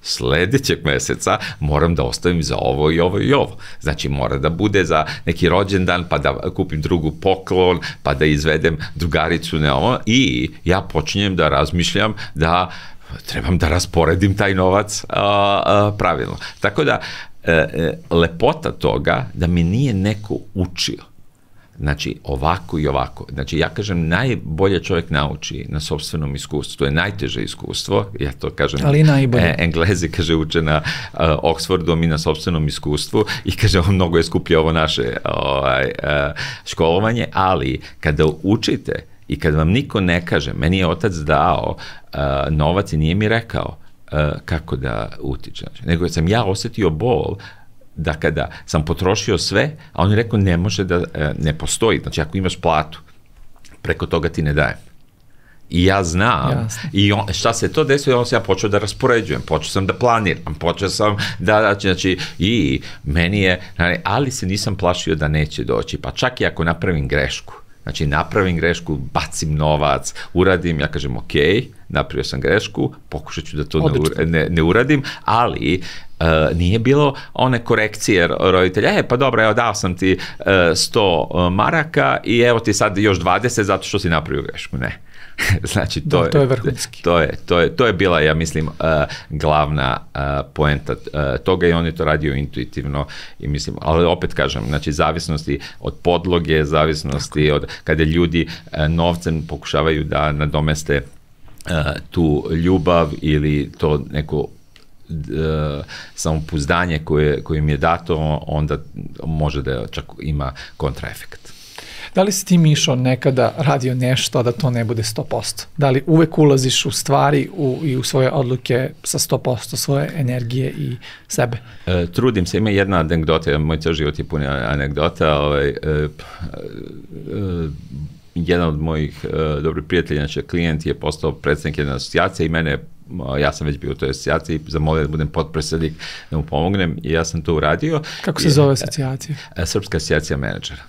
sljedećeg mjeseca moram da ostavim za ovo i ovo i ovo. Znači mora da bude za neki rođendan, pa da kupim drugu poklon, pa da izvedem drugaricu na ovo, i ja počinjem da razmišljam da trebam da rasporedim taj novac pravilno. Tako da, lepota toga da mi nije neko učio. Znači, ovako i ovako. Znači, ja kažem, najbolje čovjek nauči na sopstvenom iskustvu. To je najteže iskustvo, ja to kažem. Ali najbolje. Englezi, kaže, uče na Oxfordu, mi na sopstvenom iskustvu, i kaže, mnogo je skuplje ovo naše školovanje, ali kada učite i kada vam niko ne kaže, meni je otac dao novac i nije mi rekao kako da utiče. Nego sam ja osjetio bol da kada sam potrošio sve, a on je rekao ne može da ne postoji. Znači, ako imaš platu, preko toga ti ne dajem. I ja znam. Jasne. I šta se to desilo, onda sam ja počeo da raspoređujem, počeo sam da planiram, počeo sam znači, i meni je, ali se nisam plašio da neće doći. Pa čak i ako napravim grešku, znači napravim grešku, bacim novac, uradim, ja kažem ok, napravio sam grešku, pokušat ću da to ne uradim, ali nije bilo one korekcije roditelja, pa dobro, evo dao sam ti 100 maraka i evo ti sad još 20 zato što si napravio grešku. Ne. Znači, to je vrhunski. To je bila, ja mislim, glavna poenta toga, i on je to radio intuitivno, i mislim, ali opet kažem, znači, zavisnosti od podloge, zavisnosti od kada ljudi novcem pokušavaju da nadomeste tu ljubav ili to neko samopouzdanje koje mi je dato, onda može da čak ima kontraefekt. Da li si ti, Mišo, nekada radio nešto, a da to ne bude 100%? Da li uvek ulaziš u stvari i u svoje odluke sa 100% svoje energije i sebe? Trudim se, ima jedna anegdota, moj cijel život je pun anegdota, jedan od mojih dobrih prijatelja, znači klijent je postao predsjednik jedne asocijacije i mene, ja sam već bio u toj asocijaciji, zamolio da budem potpredsjednik, da mu pomognem i ja sam to uradio. Kako se zove asocijacija? Srpska asocijacija menadžera.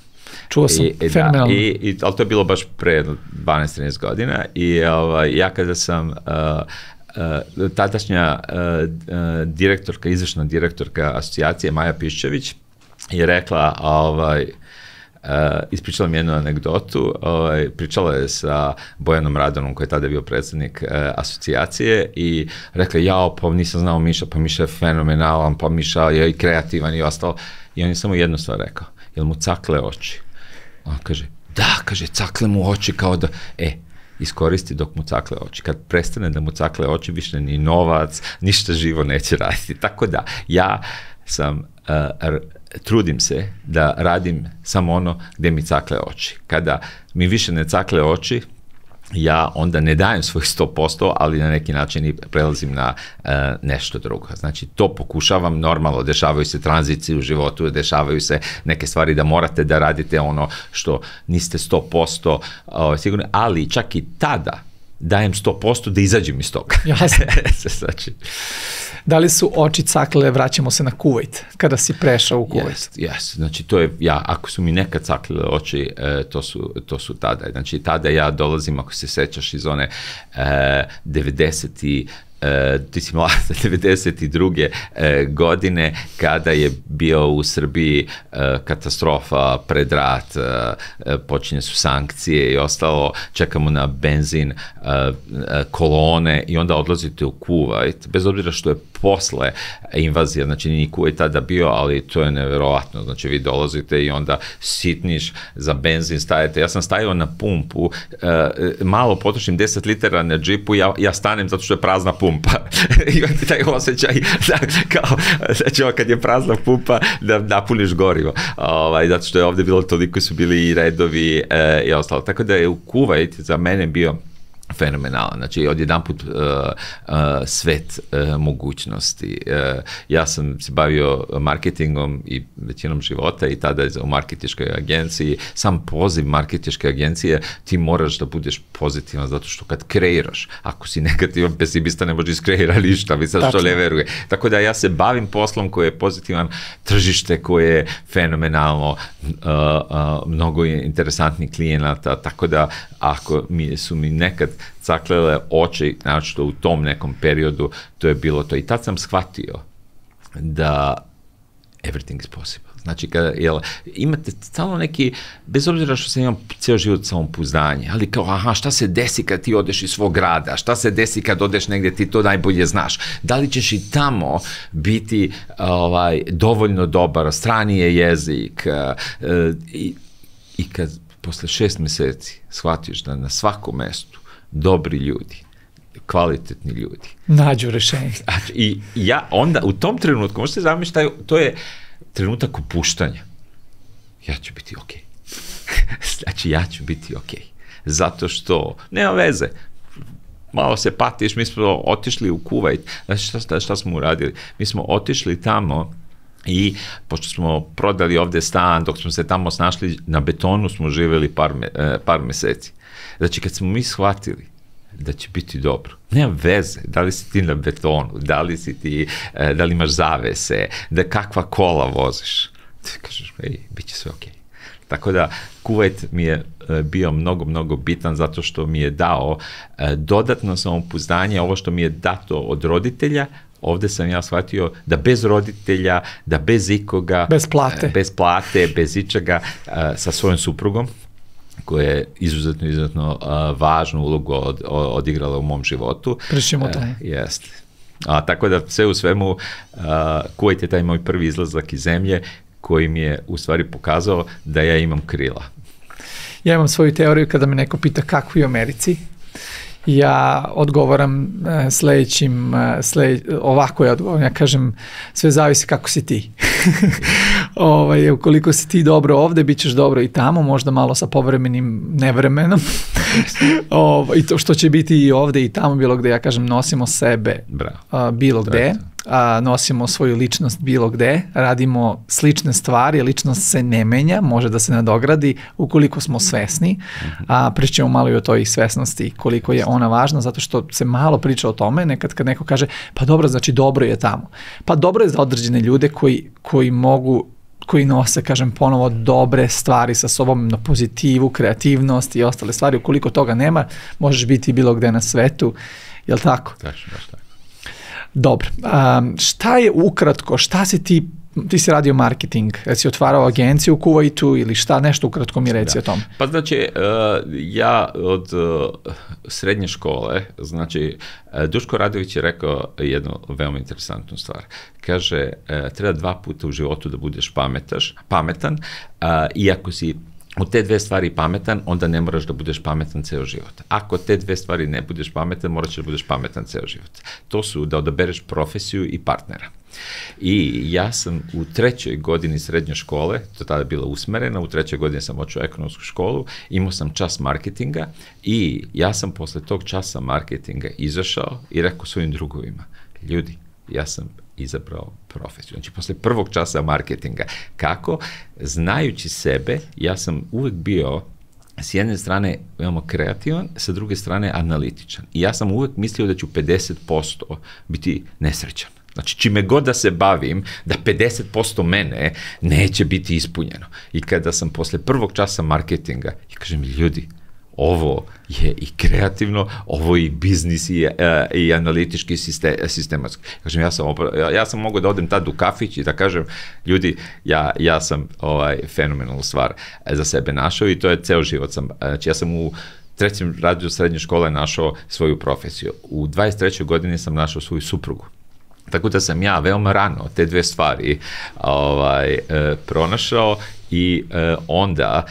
Čuo sam, fenomenalno. Ali to je bilo baš pre 12-13 godina i ja kada sam tadašnja direktorka, izvršna direktorka asocijacije Maja Piščević je rekla, ispričala mi jednu anegdotu, pričala je sa Bojanom Radonom koji je tada bio predsjednik asocijacije i rekla, pa nisam znao Miša, pa Miša je fenomenalan, pa Miša je i kreativan i ostalo. I on je samo jednu stvar rekao, jel mu cakle oči? On kaže, cakle mu oči kao da, iskoristi dok mu cakle oči. Kad prestane da mu cakle oči, više ni novac, ništa živo neće raditi. Tako da, ja sam, trudim se da radim samo ono gdje mi cakle oči. Kada mi više ne cakle oči, ja onda ne dajem svojih 100%, ali na neki način i prelazim na nešto drugo. Znači, to pokušavam, normalno, dešavaju se tranzicije u životu, dešavaju se neke stvari da morate da radite ono što niste 100% sigurni, ali čak i tada dajem 100% da izađem iz toga. Jasno. Znači, da li su oči cakle, vraćamo se na Kuvajt, kada si prešao u Kuvajt? Yes. Znači, to je, ako su mi nekad caklile oči, to su tada. Znači, tada ja dolazim, ako se sećaš, iz one 90. Ti si mlada, 92. godine, kada je bio u Srbiji katastrofa, pred rat, počinje su sankcije i ostalo, čekamo na benzin, kolone i onda odlazite u Kuvajt, bez obzira što je posle invazija, znači nije Kuvajt tada bio, ali to je neverovatno, znači vi dolazite i onda sitniš za benzin, stajete, ja sam stajao na pumpu, malo potrošim 10 litara na džipu, ja stanem zato što je prazna pumpa. Imate taj osjećaj da, kao, znači kad je prazna pumpa da napuniš gorivo, zato što je ovdje bilo toliko su bili i redovi i ostalo, tako da je u Kuvajt za mene bio fenomenalan, znači odjedanput svet mogućnosti. Ja sam se bavio marketingom i većinom života i tada u marketinškoj agenciji, sam poziv marketinške agencije, ti moraš da budeš pozitivan, zato što kad kreiraš, ako si negativan pesimista ne možeš iskreirati ništa, mi sad što ne veruje. Tako da ja se bavim poslom koji je pozitivan, tržište koje je fenomenalno, mnogo interesantnih klijenata, tako da ako su mi nekad caklele oči, znači u tom nekom periodu, to je bilo to. I tad sam shvatio da everything is possible. Znači, imate stalno neki, bez obzira što sam imam cijel život samopouzdanje, ali kao, šta se desi kad ti odeš iz svog grada, šta se desi kad odeš negdje, ti to najbolje znaš. Da li ćeš i tamo biti dovoljno dobar, strani je jezik i kad posle 6 mjeseci shvatiš da na svakom mestu dobri ljudi, kvalitetni ljudi nađu rešenje. I ja onda u tom trenutku, možete zamisliti, to je trenutak opuštanja. Ja ću biti okej. Znači, ja ću biti okej. Zato što, nema veze, malo se patiš, mi smo otišli u Kuvajt, znači šta smo uradili? Mi smo otišli tamo i pošto smo prodali ovdje stan, dok smo se tamo snašli, na betonu smo živjeli par mjeseci. Znači, kad smo mi shvatili da će biti dobro, nema veze, da li si ti na betonu, da li imaš zavese, da kakva kola voziš, ti kažeš, bit će sve okej. Tako da, Kuvajt mi je bio mnogo, mnogo bitan zato što mi je dao dodatno samopouzdanje, ovo što mi je dato od roditelja. Ovdje sam ja shvatio da bez roditelja, da bez ikoga, bez plate, bez ičega, sa svojom suprugom, koja je izuzetno važnu ulogu odigrala u mom životu. Pričamo o tome. Jeste. Tako da sve u svemu, Kuvajt je taj moj prvi izlazak iz zemlje koji mi je u stvari pokazao da ja imam krila. Ja imam svoju teoriju kada me neko pita kako je u Americi. Ja odgovaram ovako ja odgovaram, ja kažem sve zavisi kako si ti. Ukoliko si ti dobro ovde, bit ćeš dobro i tamo, možda malo sa povremenim nevremenom. I to što će biti i ovde i tamo, bilo gde, ja kažem, nosimo sebe bilo gde, nosimo svoju ličnost bilo gde, radimo slične stvari, ličnost se ne menja, može da se nadogradi ukoliko smo svesni, pričamo malo i o toj svesnosti, koliko je ona važna, zato što se malo priča o tome, nekad kad neko kaže, pa dobro, znači dobro je tamo. Pa dobro je za određene ljude koji nose, kažem ponovo, dobre stvari sa sobom, na pozitivu, kreativnost i ostale stvari. Ukoliko toga nema, možeš biti bilo gde na svetu, jel tako? Baš tako. Dobro. Šta je ukratko, šta si ti si radio marketing, si otvarao agenciju u Kuvajtu ili šta, nešto ukratko mi reci o tom. Pa znači, ja od srednje škole, znači, Duško Radović je rekao jednu veoma interesantnu stvar. Kaže, treba 2 puta u životu da budeš pametan, iako si u te 2 stvari pametan, onda ne moraš da budeš pametan ceo život. Ako te 2 stvari ne budeš pametan, moraš da budeš pametan ceo život. To su da odabereš profesiju i partnera. I ja sam u 3. godini srednje škole, to tada bila usmerena, u 3. godini sam očeo ekonomsku školu, imao sam čas marketinga i ja sam posle tog časa marketinga izašao i rekao svojim drugovima, ljudi, ja sam izabrao profesiju. Znači, posle 1. časa marketinga. Kako? Znajući sebe, ja sam uvek bio s jedne strane veoma kreativan, sa druge strane analitičan. I ja sam uvek mislio da ću 50% biti nesrećan. Znači, čime god da se bavim, da 50% mene neće biti ispunjeno. I kada sam posle 1. časa marketinga, i kažem, ljudi, ovo je i kreativno, ovo je i biznis i analitički sistematski. Kažem, ja sam mogao da odem tad u kafić i da kažem, ljudi, ja sam fenomenalnu stvar za sebe našao i to je ceo život sam. Znači, ja sam u 3. razredu srednje škole našao svoju profesiju. U 23. godini sam našao svoju suprugu. Tako da sam ja veoma rano te 2 stvari pronašao i onda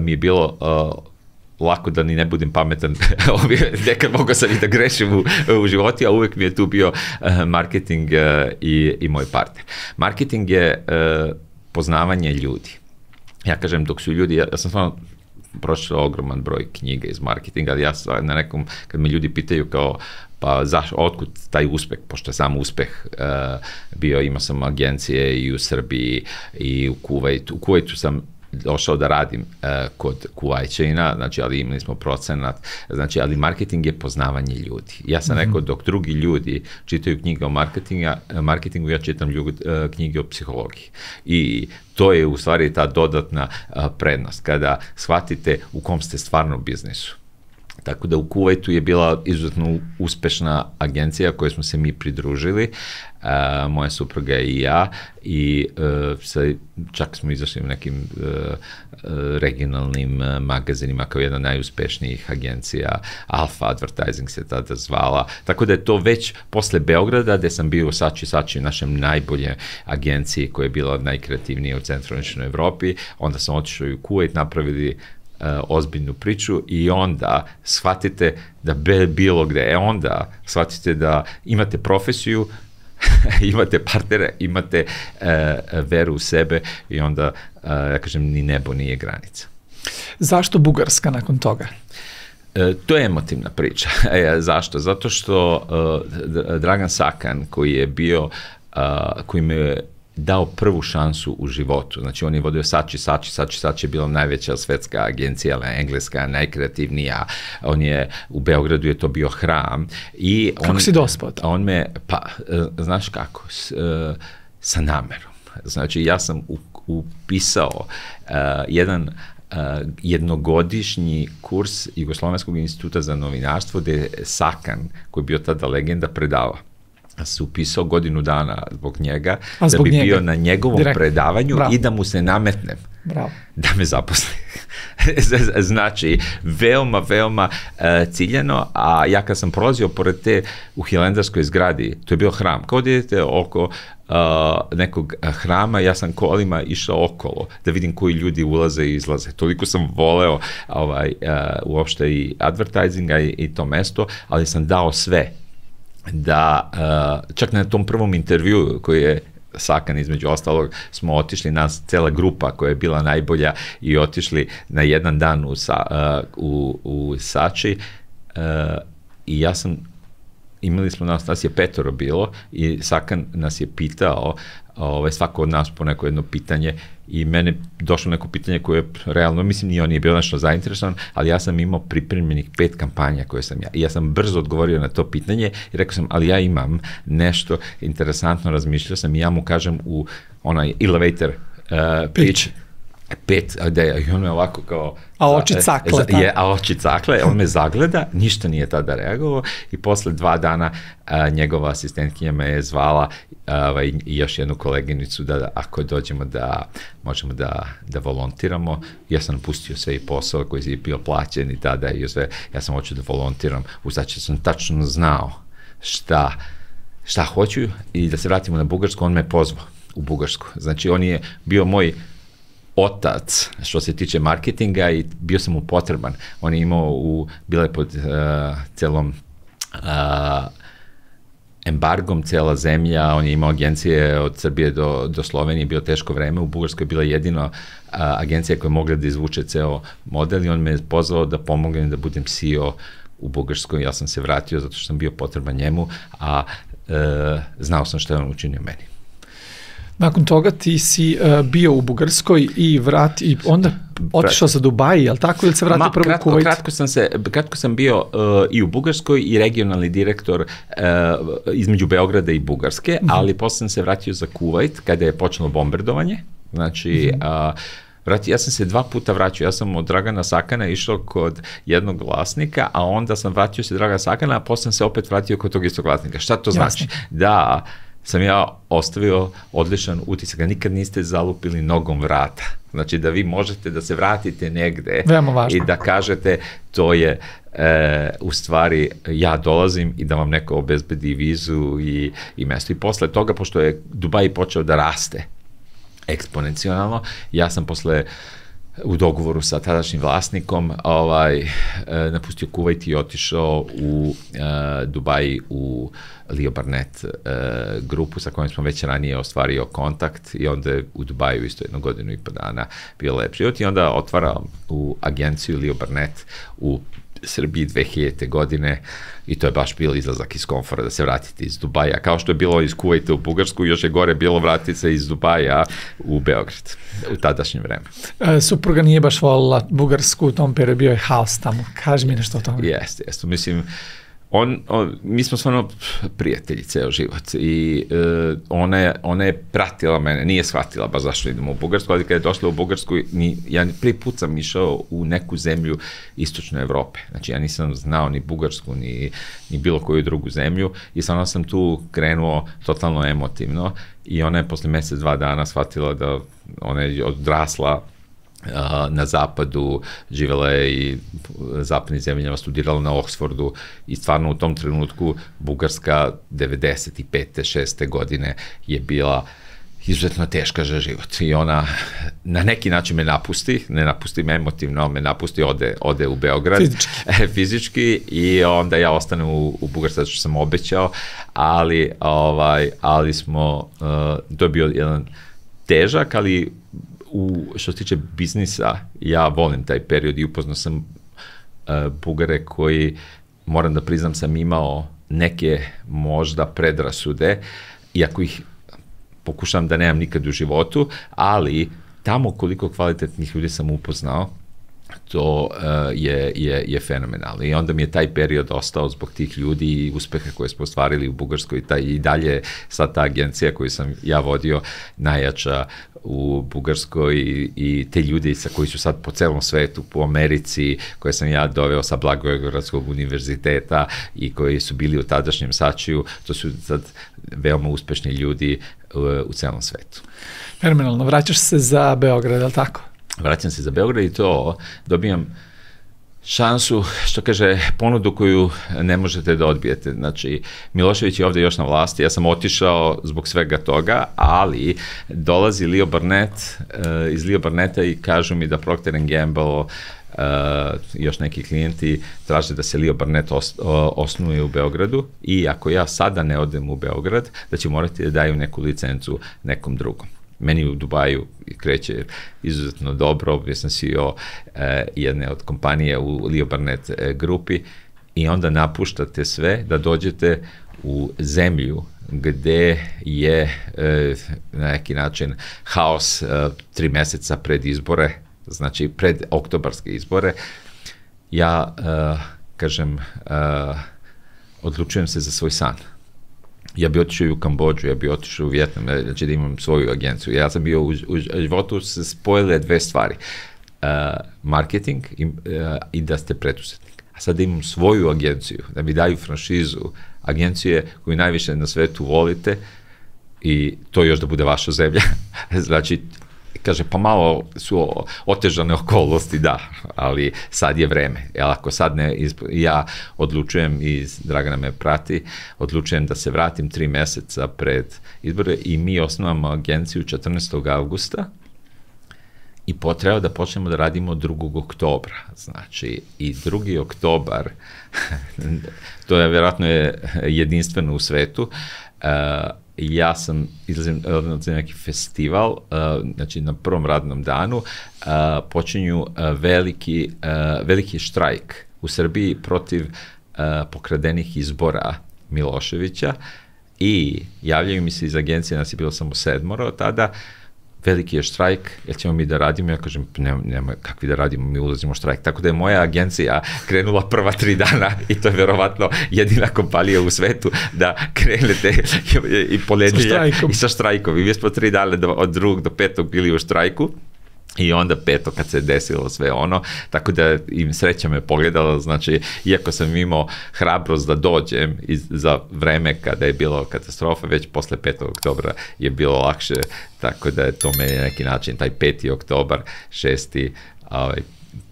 mi je bilo lako da ni ne budem pametan, nekad mogao sam i da grešim u životu, a uvek mi je tu bio marketing i moj partner. Marketing je poznavanje ljudi. Ja kažem, dok su ljudi, ja sam stvarno pročitao ogroman broj knjiga iz marketinga, ali ja na nekom, kad me ljudi pitaju kao, pa otkud taj uspeh, pošto je sam uspeh bio, imao sam agencije i u Srbiji i u Kuvajtu. U Kuvajtu sam došao da radim kod Kuvajčanina, znači, ali imali smo procenat, znači, ali marketing je poznavanje ljudi. Ja sam rekao, dok drugi ljudi čitaju knjige o marketingu, ja čitam knjige o psihologiji. I to je u stvari ta dodatna prednost, kada shvatite u kom ste stvarno biznisu. Tako da u Kuvajtu je bila izuzetno uspešna agencija kojoj smo se mi pridružili, moja supruga i ja, i čak smo izašli u nekim regionalnim magazinima kao jedna od najuspešnijih agencija, Alfa Advertising se tada zvala, tako da je to već posle Beograda, gde sam bio u Sači, našem najbolje agenciji koja je bila najkreativnija u centralnoj Evropi, onda sam otišao i u Kuvajt, napravili ozbiljnu priču i onda shvatite da bilo gde, onda shvatite da imate profesiju, imate partnere, imate veru u sebe i onda, ja kažem, ni nebo nije granica. Zašto Bugarska nakon toga? To je emotivna priča. Zašto? Zato što Dragan Sakan, koji me je dao prvu šansu u životu. Znači, on je vodio Sači je bila najveća svetska agencija, engleska, najkreativnija. U Beogradu je to bio hram. Kako si dospao? Znaš kako? Sa namerom. Znači, ja sam upisao jedan jednogodišnji kurs Jugoslovenskog instituta za novinarstvo, gde je Sakan, koji je bio tada legenda, predavao. Se upisao godinu dana zbog njega, da bi bio na njegovom predavanju i da mu se nametnem. Bravo. Da me zaposli. Znači, veoma ciljeno, a ja kad sam prolazio pored te u Hilandarskoj zgradi, to je bio hram, kao da idete oko nekog hrama, ja sam kolima išao okolo, da vidim koji ljudi ulaze i izlaze. Toliko sam voleo uopšte i advertisinga i to mesto, ali sam dao sve da, čak na tom prvom intervju koji je Sakan između ostalog, smo otišli, nas cela grupa koja je bila najbolja i otišli na jedan dan u Sači i ja sam, imali smo nas je 5 bilo i Sakan nas je pitao, svako od nas po neko jedno pitanje i mene došlo neko pitanje koje je realno, mislim ni on nije bio nešto zainteresovan, ali ja sam imao pripremljenih 5 kampanja koje sam i ja sam brzo odgovorio na to pitanje i rekao sam, ali ja imam nešto interesantno, razmišljao sam i ja mu kažem u onaj elevator pitch, 5, i on me ovako kao... A oči cakle. A oči cakle, on me zagleda, ništa nije tada reagovao i posle 2 dana njegova asistentkinja me je zvala i još jednu koleginicu da ako dođemo da možemo da volontiramo. Ja sam napustio sve i posao koji je bio plaćen i tada i sve, ja sam hoću da volontiram, znači sam tačno znao šta hoću i da se vratimo na Bugarsku, on me pozvao u Bugarsku. Znači on je bio moj otac što se tiče marketinga i bio sam mu potreban. On je imao, bila je pod celom embargom cela zemlja, on je imao agencije od Srbije do Slovenije, bilo teško vreme, u Bugarskoj je bila jedina agencija koja je mogla da izvuče ceo model i on me je pozvao da pomognem da budem CEO u Bugarskoj. Ja sam se vratio zato što sam bio potreban njemu, a znao sam što je on učinio meni. Nakon toga ti si bio u Bugarskoj i onda otišao za Dubai, je li tako, ili se vratio prvo u Kuvajt? Kratko sam bio i u Bugarskoj i regionalni direktor između Beograda i Bugarske, ali posle sam se vratio za Kuvajt kada je počelo bombardovanje. Znači, ja sam se 2 puta vraćao, ja sam od Dragana Sakana išao kod jednog vlasnika, a onda sam vratio se Dragana Sakana, a posle sam se opet vratio kod tog istog vlasnika. Šta to znači? Da sam ja ostavio odličan utisak, da nikad niste zalupili nogom vrata. Znači da vi možete da se vratite negde i da kažete to je u stvari ja dolazim i da vam neko obezbedi vizu i mesto. I posle toga, pošto je Dubai počeo da raste eksponencijalno, ja sam posle u dogovoru sa tadašnjim vlasnikom napustio Kuvajt i otišao u Dubai u Leo Burnett grupu sa kojom smo već ranije ostvario kontakt i onda je u Dubaju isto 1 godinu i po dana bio lep život i onda otvarao u agenciju Leo Burnett u Srbiji 2000. godine i to je baš bilo izlazak iz komfora da se vratite iz Dubaja, kao što je bilo iz Kuvajta u Bugarsku, još je gore bilo vratiti se iz Dubaja u Beograd u tadašnje vreme. Supruga nije baš volila Bugarsku u tom periodu, bio je haos tamo. Kaži mi nešto o tome. Jeste. Mislim, mi smo stvarno prijatelji ceo život i ona je pratila mene, nije shvatila baš zašto idemo u Bugarsku, ali kada je došla u Bugarsku, ja prvi put sam išao u neku zemlju istočne Evrope, znači ja nisam znao ni Bugarsku, ni bilo koju drugu zemlju i stvarno sam tu krenuo totalno emotivno i ona je posle 1-2 dana shvatila da ona je odrasla na zapadu, živela je i zapadnim zemljama, studirala na Oxfordu i stvarno u tom trenutku Bugarska 95. 6. godine je bila izuzetno teška za život i ona na neki način me napusti, ne napusti me emotivno, me napusti, ode u Beograd fizički i onda ja ostanem u Bugarskoj zato što sam obećao, ali smo, to je bio jedan težak, ali što se tiče biznisa, ja volim taj period i upoznao sam Bugare koji, moram da priznam, sam imao neke možda predrasude, iako ih pokušavam da nemam nikad u životu, ali tamo koliko kvalitetnih ljudi sam upoznao, to je fenomenalno. I onda mi je taj period ostao zbog tih ljudi i uspeha koje smo ostvarili u Bugarskoj i dalje sad ta agencija koju sam ja vodio najjača u Bugarskoj i te ljudi koji su sad po celom svetu, po Americi, koje sam ja doveo sa Blagoevgradskog univerziteta i koji su bili u tadašnjem Sačiju, to su sad veoma uspešni ljudi u celom svetu. Fenomenalno. Vraćaš se za Beograd, je li tako? vraćam se za Beograd i to dobijam šansu, što kaže, ponudu koju ne možete da odbijete. Znači, Milošević je ovdje još na vlasti, ja sam otišao zbog svega toga, ali dolazi Leo Burnett iz Leo Burnetta i kažu mi da Procter & Gamble, još neki klijenti traže da se Leo Burnett osnuje u Beogradu i ako ja sada ne odem u Beograd, da će morati da daju neku licencu nekom drugom. Meni u Dubaju kreće izuzetno dobro, ja sam CEO jedne od kompanije u Leo Burnett grupi i onda napuštate sve da dođete u zemlju gde je na neki način haos 3 meseca pred izbore, znači pred oktobarske izbore. Ja, kažem, odlučujem se za svoj san. Ja bi otišao i u Kambodžu, ja bi otišao u Vjetnam, znači da imam svoju agenciju. Ja sam bio u životu se spojile 2 stvari. Marketing i da ste preduzetnik. A sad da imam svoju agenciju, da mi daju franšizu, agencije koju najviše na svetu volite i to još da bude vaša zemlja. Znači, kaže, pa malo su otežane okolnosti, da, ali sad je vreme. Jer ako sad ne, ja odlučujem, i Dragana me prati, odlučujem da se vratim 3 meseca pred izbore i mi osnovamo agenciju 14. augusta i potrebno da počnemo da radimo 2. oktobra. Znači, i 2. oktobar, to je vjerojatno jedinstveno u svetu, ja sam izlazim na neki festival, znači na prvom radnom danu počinju veliki štrajk u Srbiji protiv pokradenih izbora Miloševića i javljaju mi se iz agencije, nas je bilo samo 7 tada, veliki je štrajk, jer ćemo mi da radimo, ja kažem, nema kakvi da radimo, mi ulazimo u štrajk. Tako da je moja agencija krenula prva 3 dana i to je verovatno jedina kompanija u svetu da krenete i ponedeljak i sa štrajkom. I mi smo 3 dana od 2. do 5. bili u štrajku. I onda 5. kad se desilo sve ono, tako da im sreća me pogledala, znači, iako sam imao hrabrost da dođem za vreme kada je bilo katastrofa, već posle 5. oktobra je bilo lakše, tako da je to meni neki način, taj 5. oktobar, 6.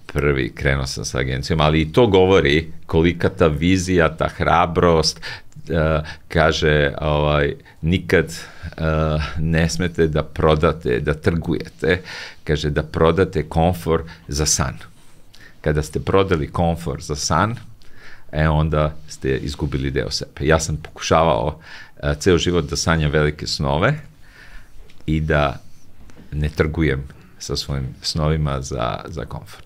prvi krenuo sam sa agencijom, ali i to govori kolika ta vizija, ta hrabrost, kaže, nikad ne smete da prodate, da trgujete, kaže da prodate komfor za san. Kada ste prodali komfor za san, onda ste izgubili deo sebe. Ja sam pokušavao ceo život da sanjam velike snove i da ne trgujem sa svojim snovima za komfor.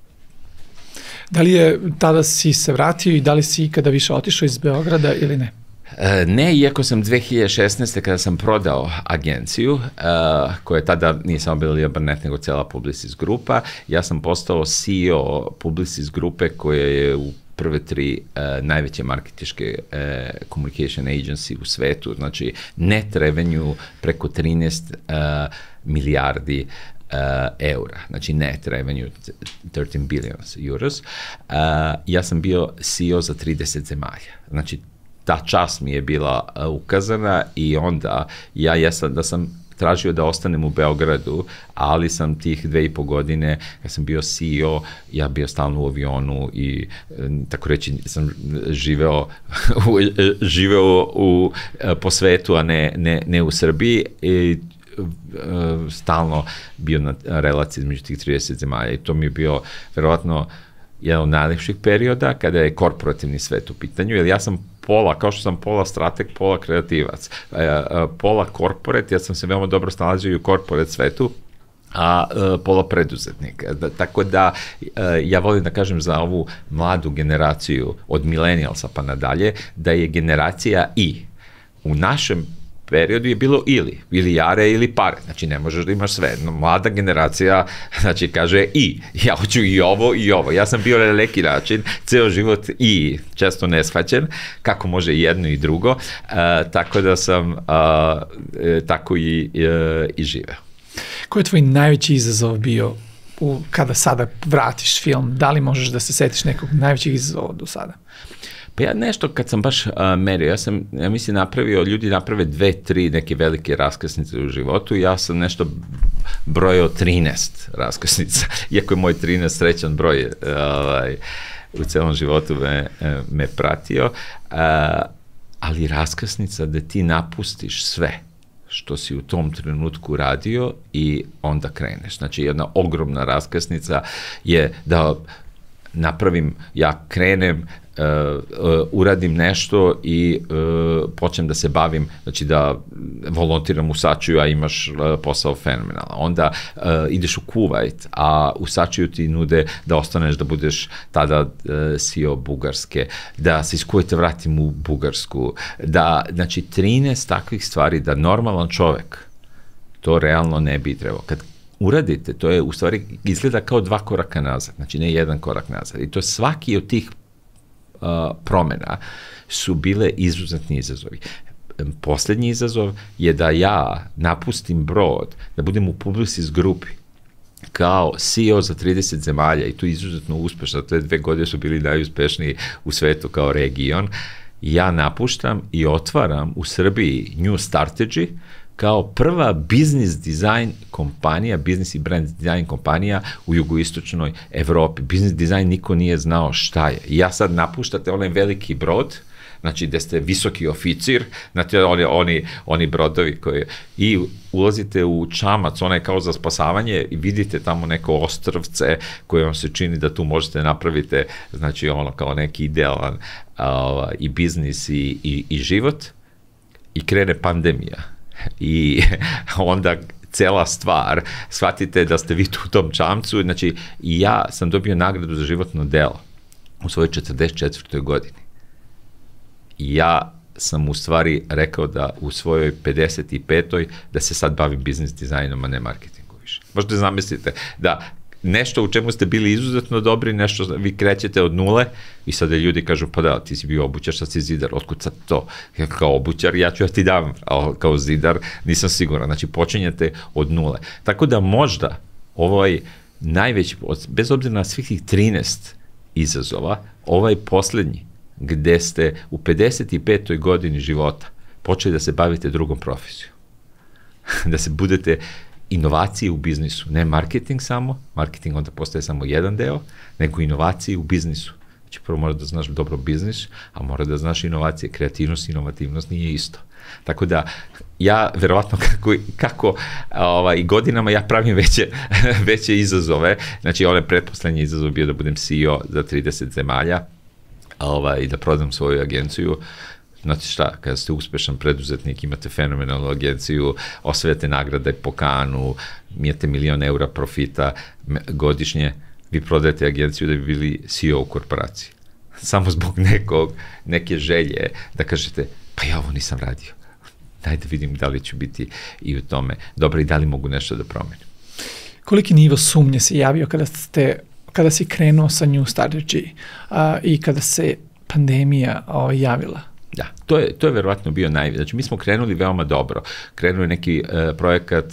Da li je tada si se vratio i da li si ikada više otišao iz Beograda ili ne? Ne, iako sam 2016. kada sam prodao agenciju, koja tada nije samo bila Leo Burnett, nego cela Publicis grupa, ja sam postao CEO Publicis grupe koja je u prve 3 najveće marketiške communication agency u svetu, znači net revenue preko 13 milijardi eura, znači net revenue 13 billions euros. Ja sam bio CEO za 30 zemalja, znači ta čast mi je bila ukazana i onda ja jesam da sam tražio da ostanem u Beogradu, ali sam tih 2,5 godine, kad sam bio CEO, ja bio stalno u avionu i tako reći sam živeo po svetu, a ne u Srbiji i stalno bio na relaciji između tih 30 zemalja i to mi je bio verovatno jedan od najlepših perioda kada je korporativni svet u pitanju, jer ja sam kao što sam pola strateg, pola kreativac, pola korporat, ja sam se veoma dobro snalazio i u korporat svetu, a pola preduzetnik. Tako da ja volim da kažem za ovu mladu generaciju od millennialsa pa nadalje, da je generacija I. U našem periodu je bilo ili jare ili pare, znači ne možeš da imaš sve. Mlada generacija, znači kaže I, ja hoću i ovo. Ja sam bio na neki način, ceo život I, često neshvaćen, kako može jedno i drugo, tako da sam tako i živeo. Koji je tvoj najveći izazov bio kada sada vratiš film? Da li možeš da se setiš nekog najvećih izazova do sada? Pa ja nešto kad sam baš merio, ja mislim ljudi naprave 2-3 neke velike raskrsnice u životu, ja sam nešto brojao 13 raskrsnica, iako je moj 13 srećan broj u celom životu me pratio, ali raskrsnica da ti napustiš sve što si u tom trenutku radio i onda kreneš. Znači, jedna ogromna raskrsnica je da ja krenem, uradim nešto i počnem da se bavim, znači da volontiram u Sačiju, a imaš posao fenomenalan. Onda ideš u Kuvajt, a u Sačiju ti nude da ostaneš, da budeš tada CEO Bugarske, da se iz Kuvajta vratim u Bugarsku, znači 13 takvih stvari da normalan čovek to realno ne bi trebao. Kad uradite, to je u stvari izgleda kao 2 koraka nazad, znači ne 1 korak nazad. I to svaki od tih promena su bile izuzetni izazovi. Poslednji izazov je da ja napustim brod, da budem u Publicis grupi kao CEO za 30 zemalja i tu izuzetno uspešno, te 2 godine su bili najuspešniji u svetu kao region. Ja napuštam i otvaram u Srbiji New Strategy kao prva business design kompanija, business i brand design kompanija u jugoistočnoj Evropi. Business design niko nije znao šta je. I ja sad napuštate onaj veliki brod, znači gde ste visoki oficir, znači oni brodovi koji, i ulazite u čamac, onaj kao za spasavanje i vidite tamo neko ostrvce koje vam se čini da tu možete napravite, znači ono kao neki idealan i biznis i život, i krene pandemija. I onda cela stvar, shvatite da ste vi tu u tom čamcu, znači i ja sam dobio nagradu za životno delo u svojoj 44. godini. I ja sam u stvari rekao da u svojoj 55. da se sad bavim biznis dizajnom, a ne marketingu više. Možete zamislite da nešto u čemu ste bili izuzetno dobri, nešto vi krećete od nule i sada ljudi kažu, pa da, ti si bio obućar, sad si zidar, otkud sad to? Kao obućar, ja ću ti dam, ali kao zidar nisam siguran, znači počinjete od nule. Tako da možda ovaj najveći, bez obzira na svih tih 13 izazova, ovaj poslednji, gde ste u 55. godini života počeli da se bavite drugom profesijom, da se budete inovacije u biznisu, ne marketing samo, marketing onda postaje samo jedan deo, nego inovacije u biznisu. Znači prvo mora da znaš dobro biznis, a mora da znaš inovacije, kreativnost i inovativnost nije isto. Tako da ja verovatno kako i godinama ja pravim veće izazove, znači onaj pretposlednji izazov bio da budem CEO za 30 zemalja i da prodam svoju agenciju. Znate šta, kada ste uspešan preduzetnik, imate fenomenalnu agenciju, osvajate nagrade po Kanu, imate 1 milion eura profita godišnje, vi prodajete agenciju da bi bili CEO u korporaciji. Samo zbog neke želje da kažete, pa ja ovo nisam radio. Daj da vidim da li ću biti i u tome dobro i da li mogu nešto da promenim. Koliki nivo sumnje se javio kada si krenuo sa New Strategy i kada se pandemija javila? Da, to je verovatno bio najveći. Znači, mi smo krenuli veoma dobro. Krenuo je neki projekat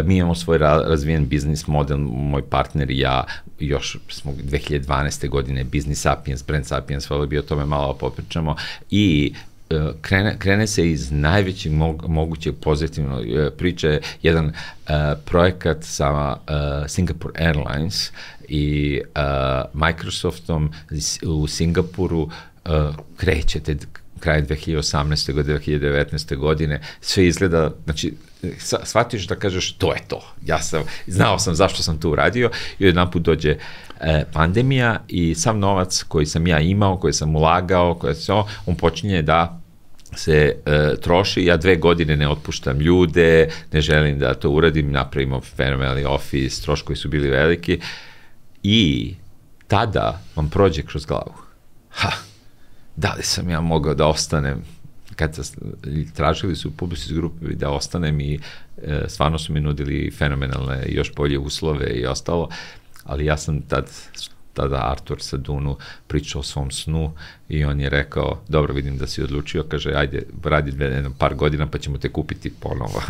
mi imamo svoj razvijen biznis model, moj partner i ja, još smo 2012. godine Business Sapiens, Brand Sapiens, hvala bi o tome malo popričamo, i krene se iz najvećeg mogućeg pozitivnog priče, jedan projekat sa Singapore Airlines i Microsoftom u Singapuru. Krećete kraj 2018. godine, 2019. godine, sve izgleda, znači, shvatiš da kažeš, to je to. Znao sam zašto sam to uradio i jedan put dođe pandemija i sav novac koji sam ja imao, koji sam ulagao, on počinje da se troši. Ja 2 godine ne otpuštam ljude, ne želim da to uradim, napravimo fenomenalni office, troškovi su bili veliki i tada vam prođe kroz glavu. Da li sam ja mogao da ostanem, kad tražili su u Publicis grupi da ostanem i stvarno su mi nudili fenomenalne i još bolje uslove i ostalo, ali ja sam tada Artur Sadunu pričao o svom snu i on je rekao, dobro, vidim da si odlučio, kaže, ajde, radi par godina pa ćemo te kupiti ponovo.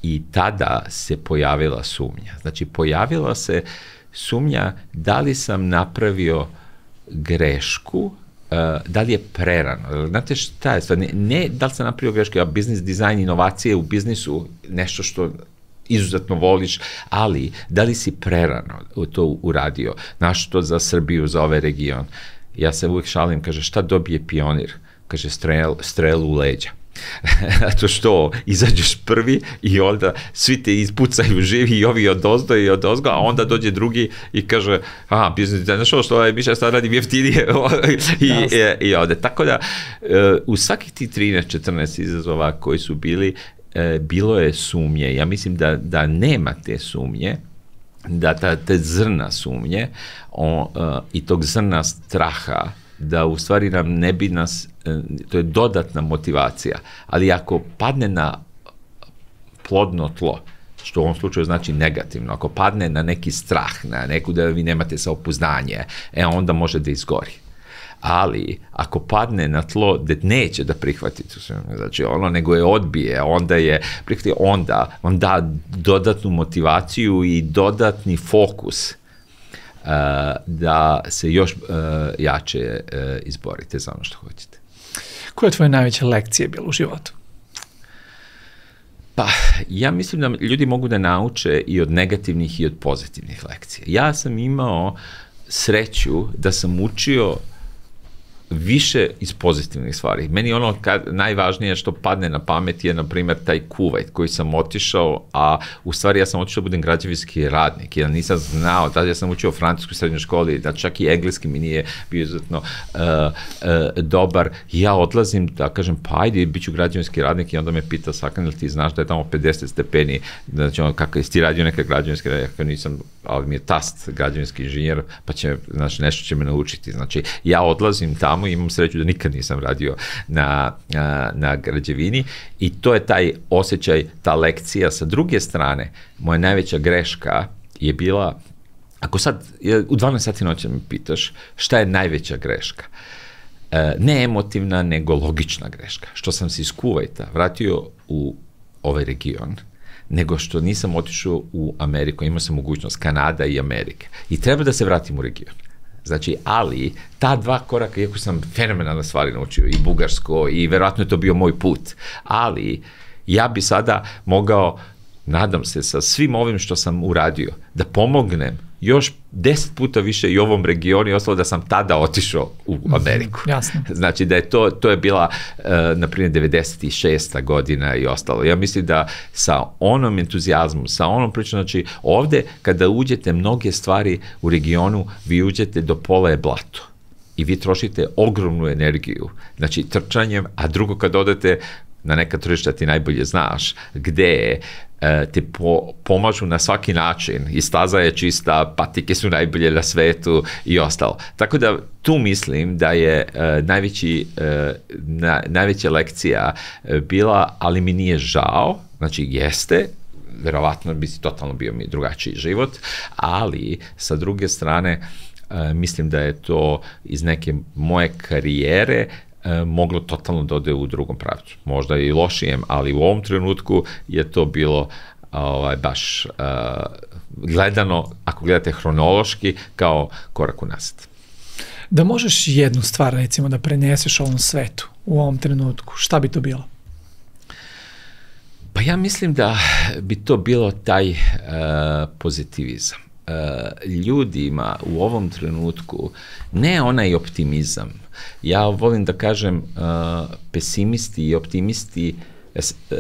I tada se pojavila sumnja. Znači, pojavila se sumnja da li sam napravio grešku da li je prerano. Znate šta je stvar? Ne da li sam napravio greške, a biznis dizajn, inovacije u biznisu, nešto što izuzetno voliš, ali da li si prerano to uradio? Znaš to za Srbiju, za ovaj region? Ja se uvijek šalim, kaže, šta dobije pionir? Kaže, strelu u leđa. Zato što izađeš prvi i onda svi te ispucaju živi i ovi odozdo i odozgo, a onda dođe drugi i kaže, biznis, znaš što je Miša sad radim jeftinije i ode. Tako da, u svakih ti 13-14 izazova koji su bili, bilo je sumnje. Ja mislim da nema te sumnje, da te zrna sumnje i tog zrna straha, da u stvari nam ne bi nas, to je dodatna motivacija, ali ako padne na plodno tlo, što u ovom slučaju znači negativno, ako padne na neki strah, na neku da vi nemate saopouzdanje, onda može da izgori. Ali ako padne na tlo da neće da prihvati, znači nego je odbije, onda vam da dodatnu motivaciju i dodatni fokus da se još jače izborite za ono što hoćete. Koja je tvoja najveća lekcija bila u životu? Pa, ja mislim da ljudi mogu da nauče i od negativnih i od pozitivnih lekcija. Ja sam imao sreću da sam učio više iz pozitivnih stvari. Meni najvažnije što padne na pamet je, na primjer, taj Kuvajt koji sam otišao, a u stvari ja sam otišao da budem građevinski radnik. Ja nisam znao, tada ja sam učio francusku srednjoj školi, da čak i engleski mi nije bio izuzetno dobar. Ja odlazim da kažem, pa ajde, bit ću građevinski radnik i onda me pita Sakan, ili ti znaš da je tamo 50 stepeni, znači kako jesi ti radio neka građevinski radnik, ja nisam, ali mi je tast građevinski inženjer, pa će, znači, nešto će me naučiti. Znači, ja odlazim tamo, imam sreću da nikad nisam radio na građevini i to je taj osjećaj, ta lekcija. Sa druge strane, moja najveća greška je bila, ako sad u 12 sati noći me pitaš šta je najveća greška, ne emotivna, nego logična greška, što sam se iz Kuvajta vratio u ovaj region, nego što nisam otišao u Ameriku, imao sam mogućnost Kanada i Amerike i treba da se vratim u region. Znači, ali ta dva koraka, iako sam fenomenalne stvari naučio, i bugarsko, i verovatno je to bio moj put, ali ja bi sada mogao, nadam se, sa svim ovim što sam uradio, da pomognem još 10 puta više i ovom regionu i ostalo da sam tada otišao u Ameriku. Jasno. Znači da je to je bila, na primjer, 96. godina i ostalo. Ja mislim da sa onom entuzijazmom, sa onom pričom, znači ovde kada uđete mnoge stvari u regionu, vi uđete do pola je blato i vi trošite ogromnu energiju, znači trčanjem, a drugo kad odete na neka tržišta ti najbolje znaš, gde te pomažu na svaki način i staza je čista, patike su najbolje na svetu i ostalo. Tako da tu mislim da je najveća lekcija bila, ali mi nije žao, znači jeste, verovatno bi si totalno bio mi drugačiji život, ali sa druge strane mislim da je to iz neke moje karijere moglo totalno da ode u drugom pravcu. Možda i lošijem, ali u ovom trenutku je to bilo baš gledano, ako gledate hronološki, kao korak unazad. Da možeš jednu stvar, recimo, da preneseš ovom svetu u ovom trenutku, šta bi to bilo? Pa ja mislim da bi to bilo taj pozitivizam. Ljudima u ovom trenutku, ne onaj optimizam, ja volim da kažem pesimisti i optimisti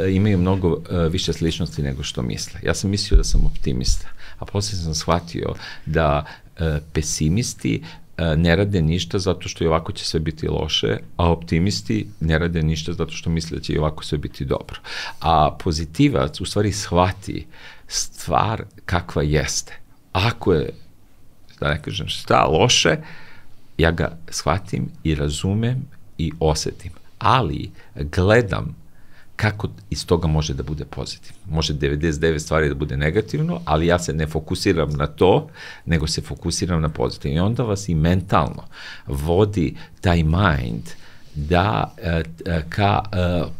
imaju mnogo više sličnosti nego što misle. Ja sam mislio da sam optimista, a poslije sam shvatio da pesimisti ne rade ništa zato što i ovako će sve biti loše, a optimisti ne rade ništa zato što misle da će i ovako sve biti dobro. A pozitivac u stvari shvati stvar kakva jeste. Ako je, da ne kažem šta, loše, ja ga shvatim i razumem i osetim, ali gledam kako iz toga može da bude pozitivno. Može 99 stvari da bude negativno, ali ja se ne fokusiram na to, nego se fokusiram na pozitivno. I onda vas i mentalno vodi taj mind da ka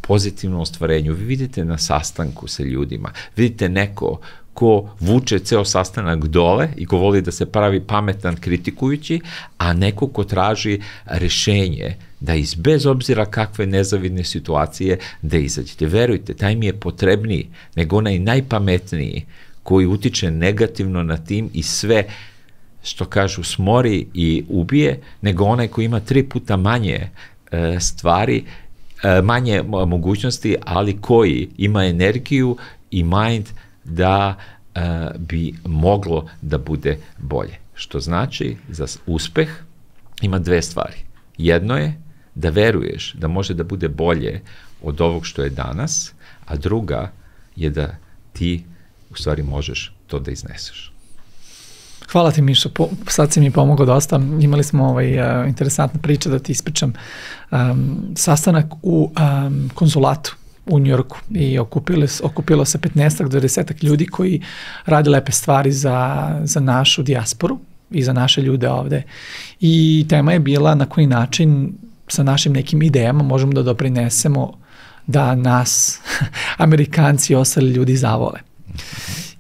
pozitivnom ostvarenju. Vi vidite na sastanku sa ljudima, vidite neko ko vuče ceo sastanak dole i ko voli da se pravi pametan kritikujući, a neko ko traži rešenje da bez obzira kakve nezavidne situacije da izađete. Verujte, taj mi je potrebniji nego onaj najpametniji koji utiče negativno na tim i sve što kažu smori i ubije, nego onaj koji ima 3 puta manje stvari, manje mogućnosti, ali koji ima energiju i mind da bi moglo da bude bolje. Što znači, za uspeh ima 2 stvari. Jedno je da veruješ da može da bude bolje od ovog što je danas, a druga je da ti u stvari možeš to da izneseš. Hvala ti, Mišo, sad si mi pomogao dosta. Imali smo interesantna priča da ti ispričam. Sastanak u konzulatu u Njujorku i okupilo se 15 do 10 ljudi koji rade lepe stvari za našu dijasporu i za naše ljude ovde. I tema je bila na koji način sa našim nekim idejama možemo da doprinesemo da nas, Amerikanci i ostali ljudi zavole.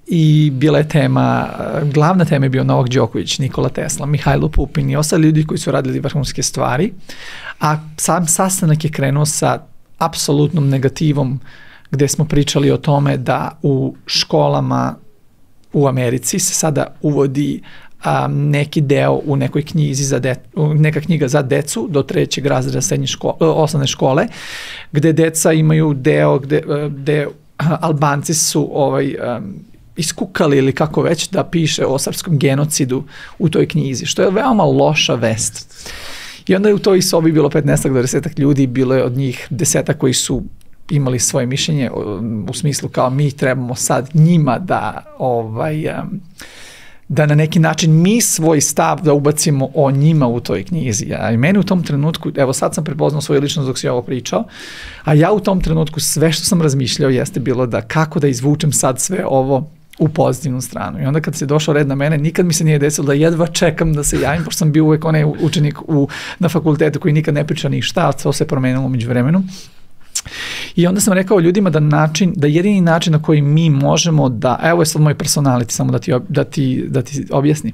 I bila je tema, glavna tema je bio Novak Đoković, Nikola Tesla, Mihajlo Pupin i ostali ljudi koji su radili vrhunske stvari, a sam sastanak je krenuo sa apsolutnom negativom gde smo pričali o tome da u školama u Americi se sada uvodi neki deo u nekoj knjizi neka knjiga za decu do 3. razreda osnovne škole, gde deca imaju deo gde Albanci su iskukali ili kako već da piše o srpskom genocidu u toj knjizi, što je veoma loša vest. I onda je u toj sobi bilo 15 do 10 ljudi, bilo je od njih 10 koji su imali svoje mišljenje u smislu kao mi trebamo sad njima da na neki način mi svoj stav da ubacimo o njima u toj knjizi. A i meni u tom trenutku, evo sad sam prepoznao svoju ličnost dok si ovo pričao, a ja u tom trenutku sve što sam razmišljao jeste bilo da kako da izvučem sad sve ovo u pozitivnu stranu. I onda kad se došao red na mene, nikad mi se nije desilo da jedva čekam da se javim, pošto sam bio uvek onaj učenik na fakultetu koji nikad ne priča ništa, a to se promenilo među vremenu. I onda sam rekao ljudima da jedini način na koji mi možemo da, evo je sad moj personality, samo da ti objasnim,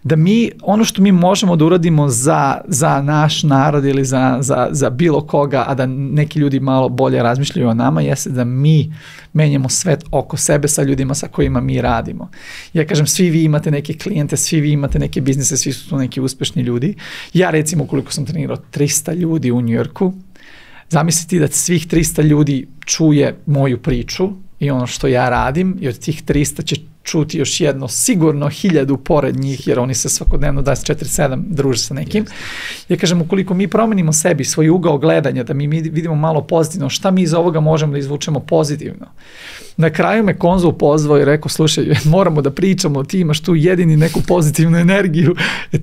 da mi, ono što mi možemo da uradimo za naš narod ili za bilo koga, a da neki ljudi malo bolje razmišljaju o nama, jeste da mi menjamo svet oko sebe sa ljudima sa kojima mi radimo. Ja kažem, svi vi imate neke klijente, svi vi imate neke biznise, svi su tu neki uspešni ljudi. Ja recimo, koliko sam trenirao 300 ljudi u Njujorku, zamisliti da svih 300 ljudi čuje moju priču i ono što ja radim i od tih 300 će čuti još jedno, sigurno 1000 pored njih, jer oni se svakodnevno 24/7 druže sa nekim. Ja kažem, ukoliko mi promenimo sebi svoj ugao gledanja, da mi vidimo malo pozitivno, šta mi iz ovoga možemo da izvučemo pozitivno. Na kraju me konzul pozvao i rekao, slušaj, moramo da pričamo, ti imaš tu jedini neku pozitivnu energiju.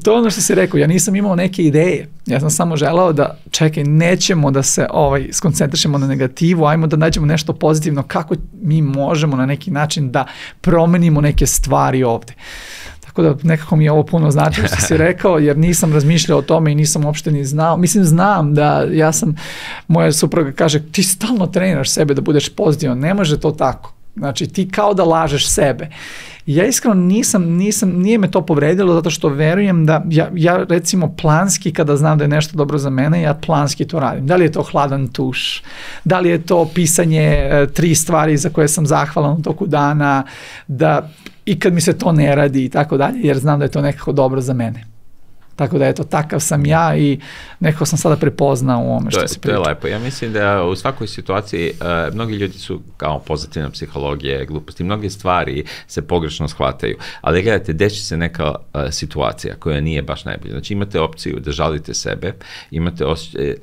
To je ono što si rekao, ja nisam imao neke ideje. Ja sam samo želao da, čekaj, nećemo da se skoncentrišemo na negativu, ajmo da nađemo nešto pozitivno, kako mi možemo na neki način da promenimo neke stvari ovde. Tako da nekako mi je ovo puno značilo što si rekao, jer nisam razmišljao o tome i nisam uopšte ni znao. Mislim, znam da moja supruga kaže, ti stalno treniraš sebe da budeš pozitivan, ne može to tako. Znači, ti kao da lažeš sebe. Ja iskreno nije me to povredilo zato što verujem da ja recimo planski kada znam da je nešto dobro za mene, ja planski to radim. Da li je to hladan tuš, da li je to pisanje 3 stvari za koje sam zahvalan u toku dana, da i kad mi se to ne radi i tako dalje, jer znam da je to nekako dobro za mene. Tako da eto, takav sam ja i nekako sam sada prepoznao u ovome što se priča. To je lepo. Ja mislim da u svakoj situaciji mnogi ljudi su kao pozitivna psihologije, gluposti, mnoge stvari se pogrešno shvataju, ali gledajte, deši se neka situacija koja nije baš najbolja. Znači imate opciju da žalite sebe,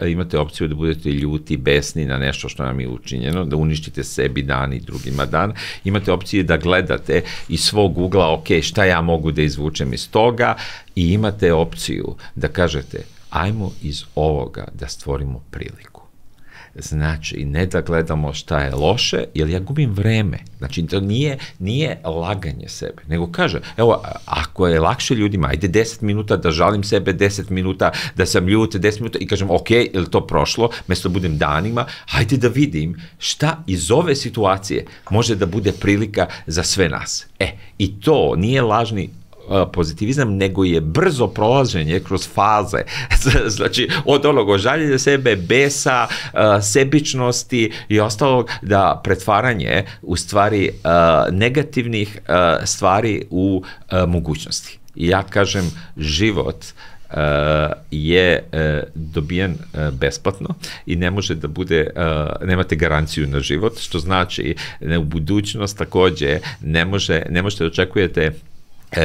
imate opciju da budete ljuti, besni na nešto što nam je učinjeno, da uništite sebi dan i drugima dan, imate opciju da gledate iz svog ugla, ok, šta ja mogu da izvučem iz toga, i imate opciju da kažete, ajmo iz ovoga da stvorimo priliku. Znači, ne da gledamo šta je loše, jer ja gubim vreme. Znači, to nije laganje sebe, nego kaže, evo, ako je lakše ljudima, ajde 10 minuta da žalim sebe, 10 minuta da sam ljut, 10 minuta i kažem, ok, je li to prošlo, mesto da budem danima, hajde da vidim šta iz ove situacije može da bude prilika za sve nas. I to nije lažni pozitivizam, nego je brzo prolaženje kroz faze. Znači, od onog žaljenja sebe, besa, sebičnosti i ostalog, da pretvaranje u stvari negativnih stvari u mogućnosti. I ja kažem, život je dobijen besplatno i ne može da bude, nemate garanciju na život, što znači u budućnost takođe ne možete da očekujete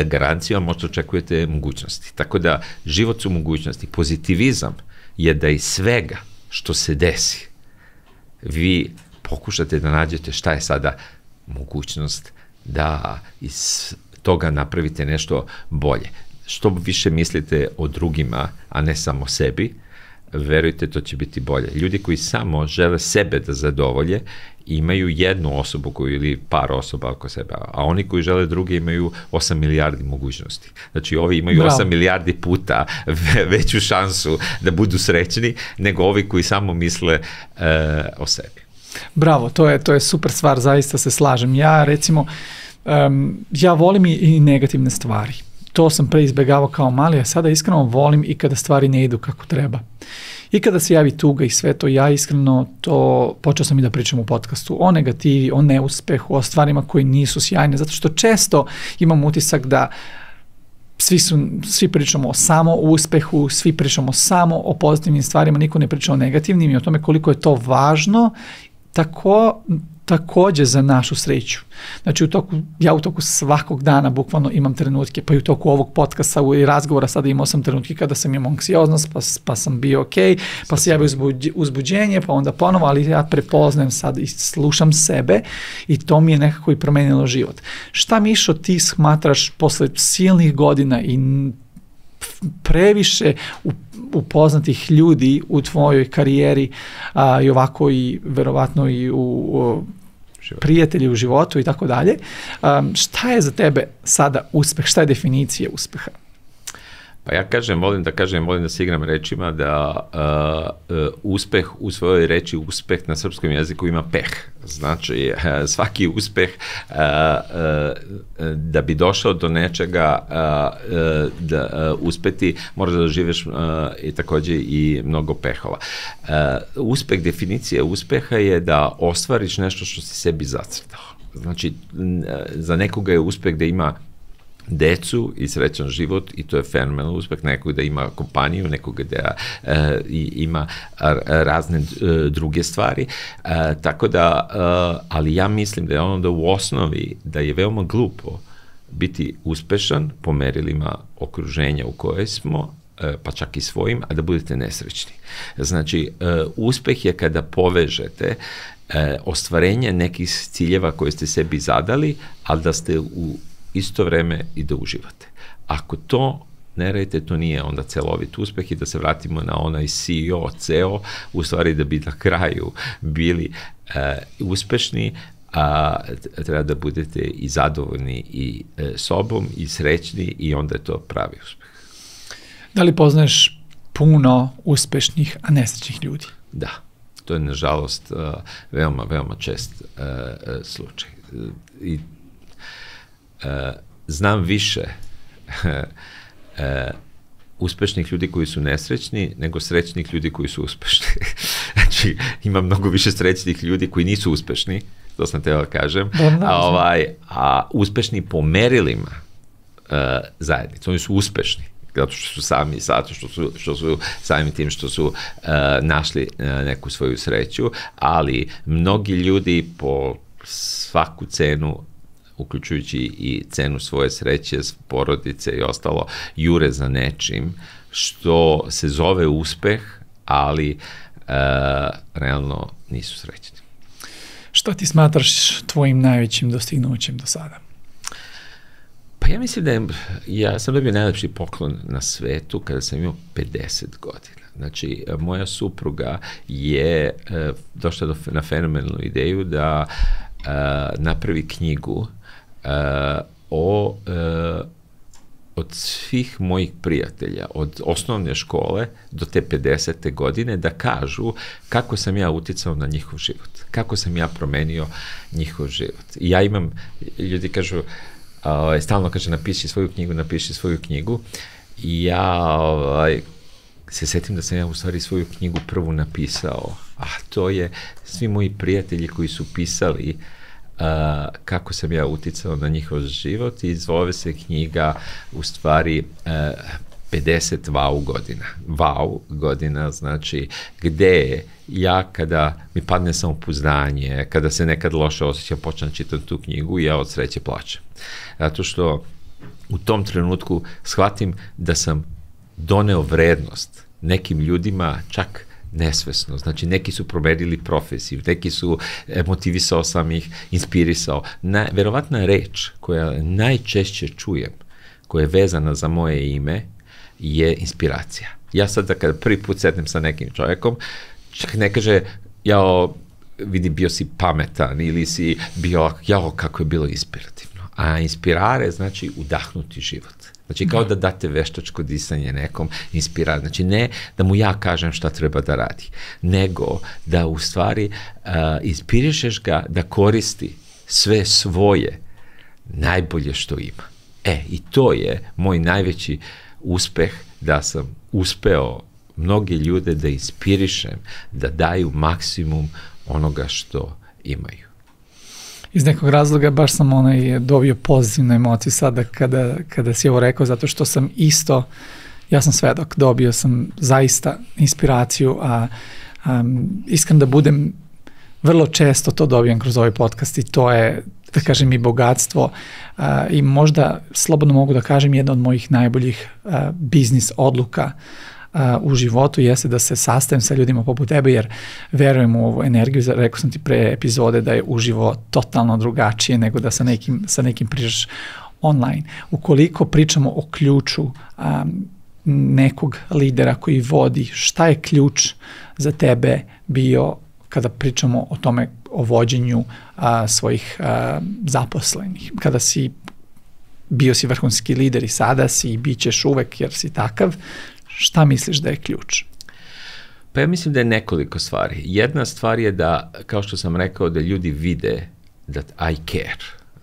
garanciju, a možete očekujete mogućnosti. Tako da život su mogućnosti. Pozitivizam je da iz svega što se desi vi pokušate da nađete šta je sada mogućnost da iz toga napravite nešto bolje. Što više mislite o drugima, a ne samo sebi, verujte, to će biti bolje. Ljudi koji samo žele sebe da zadovolje, imaju jednu osobu ili par osoba oko sebe, a oni koji žele druge imaju 8 milijardi mogućnosti. Znači, ovi imaju 8 milijardi puta veću šansu da budu srećni nego ovi koji samo misle o sebi. Bravo, to je super stvar, zaista se slažem. Ja, recimo, ja volim i negativne stvari. To sam pre izbjegavao kao mali, a sada iskreno volim i kada stvari ne idu kako treba. I kada se javi tuga i sve to, ja iskreno to počeo sam i da pričam u podcastu o negativi, o neuspehu, o stvarima koji nisu sjajne, zato što često imam utisak da svi pričamo samo o uspehu, svi pričamo samo o pozitivnim stvarima, niko ne priča o negativnim i o tome koliko je to važno, takođe za našu sreću. Znači, ja u toku svakog dana bukvalno imam trenutke, pa i u toku ovog podcasta i razgovora sada imao sam trenutke kada sam imao anksioznost, pa sam bio ok, pa se javio uzbuđenje, pa onda ponovo, ali ja prepoznajem sad i slušam sebe i to mi je nekako i promenilo život. Šta, Mišo, ti smatraš posle silnih godina i previše upoznatih ljudi u tvojoj karijeri i ovako i verovatno i u prijatelji u životu i tako dalje. Šta je za tebe sada uspeh? Šta je definicija uspeha? Pa ja volim da se igram rečima da uspeh u svojoj reči, uspeh na srpskom jeziku ima peh. Znači, svaki uspeh da bi došao do nečega da uspeti, moraš da doživeš i takođe i mnogo pehova. Uspeh, definicija uspeha je da ostvariš nešto što si sebi zacrtao. Znači, za nekoga je uspeh da ima decu i srećan život i to je fenomenal uspeh, nekog da ima kompaniju, nekog da ima razne druge stvari, tako da, ali ja mislim da je ono da u osnovi da je veoma glupo biti uspešan po merilima okruženja u kojoj smo, pa čak i svojim, a da budete nesrećni. Znači, uspeh je kada povežete ostvarenje nekih ciljeva koje ste sebi zadali, ali da ste u isto vreme i da uživate. Ako to ne radite, to nije onda celovit uspeh i da se vratimo na onaj CEO, CEO, u stvari da bi na kraju bili uspešni, treba da budete i zadovoljni i sobom i srećni i onda je to pravi uspeh. Da li poznaješ puno uspešnih, a nesrećnih ljudi? Da, to je nažalost veoma, veoma čest slučaj. I znam više uspešnih ljudi koji su nesrećni nego srećnih ljudi koji su uspešni. Znači, ima mnogo više srećnih ljudi koji nisu uspešni, to sam teo da kažem, a uspešni po merilima zajednice. Oni su uspešni zato što su sami, zato što su sami tim što su našli neku svoju sreću, ali mnogi ljudi po svaku cenu, uključujući i cenu svoje sreće, porodice i ostalo, jure za nečim što se zove uspeh, ali realno nisu srećni. Šta ti smatraš tvojim najvećim dostignućem do sada? Pa Pa ja mislim da ja sam dobio najlepši poklon na svetu kada sam imao 50 godina. Znači, moja supruga je došla na fenomenalnu ideju da napravi knjigu od svih mojih prijatelja, od osnovne škole do te 50. godine, da kažu kako sam ja uticao na njihov život, kako sam ja promenio njihov život. I ja imam, ljudi kažu, stalno kaže napiši svoju knjigu, i ja se setim da sam ja u stvari svoju knjigu prvu napisao, a to je svi moji prijatelji koji su pisali kako sam ja uticao na njihov život, i zove se knjiga u stvari 50 wow godina. Wow godina znači gde ja, kada mi padne samopouzdanje, kada se nekad loše osjećam, počnem čitati tu knjigu i ja od sreće plačem. Zato što u tom trenutku shvatim da sam doneo vrednost nekim ljudima, čak nesvesno. Znači, neki su promenili profesiju, neki su, motivisao sam ih, inspirisao. Verovatna reč koja najčešće čujem, koja je vezana za moje ime, je inspiracija. Ja sad, kada prvi put sednem sa nekim čovjekom, čak ne kaže, vidi, bio si pametan, ili si bio, kako je bilo inspirativno. A inspirare znači udahnuti život. Znači, kao da date veštačko disanje nekom, inspirati. Znači, ne da mu ja kažem šta treba da radi, nego da u stvari inspirišeš ga da koristi sve svoje najbolje što ima. I to je moj najveći uspeh, da sam uspeo mnoge ljude da inspirišem, da daju maksimum onoga što imaju. Iz nekog razloga baš sam dobio pozitivne emocije sada kada si ovo rekao, zato što sam isto, ja sam svedok, dobio sam zaista inspiraciju, a iskreno da budem, vrlo često to dobijem kroz ovaj podcast, i to je, da kažem, i bogatstvo, i možda slobodno mogu da kažem jedna od mojih najboljih biznis odluka u životu jeste da se sastajem sa ljudima poput tebe, jer verujem u ovu energiju. Rekao sam ti pre epizode da je uživo totalno drugačije nego da sa nekim pričaš online. Ukoliko pričamo o ključu nekog lidera koji vodi, šta je ključ za tebe bio kada pričamo o tome, o vođenju svojih zaposlenih? Kada bio si vrhunski lider i sada si, i bit ćeš uvek jer si takav, šta misliš da je ključ? Pa ja mislim da je nekoliko stvari. Jedna stvar je da, kao što sam rekao, da ljudi vide that I care.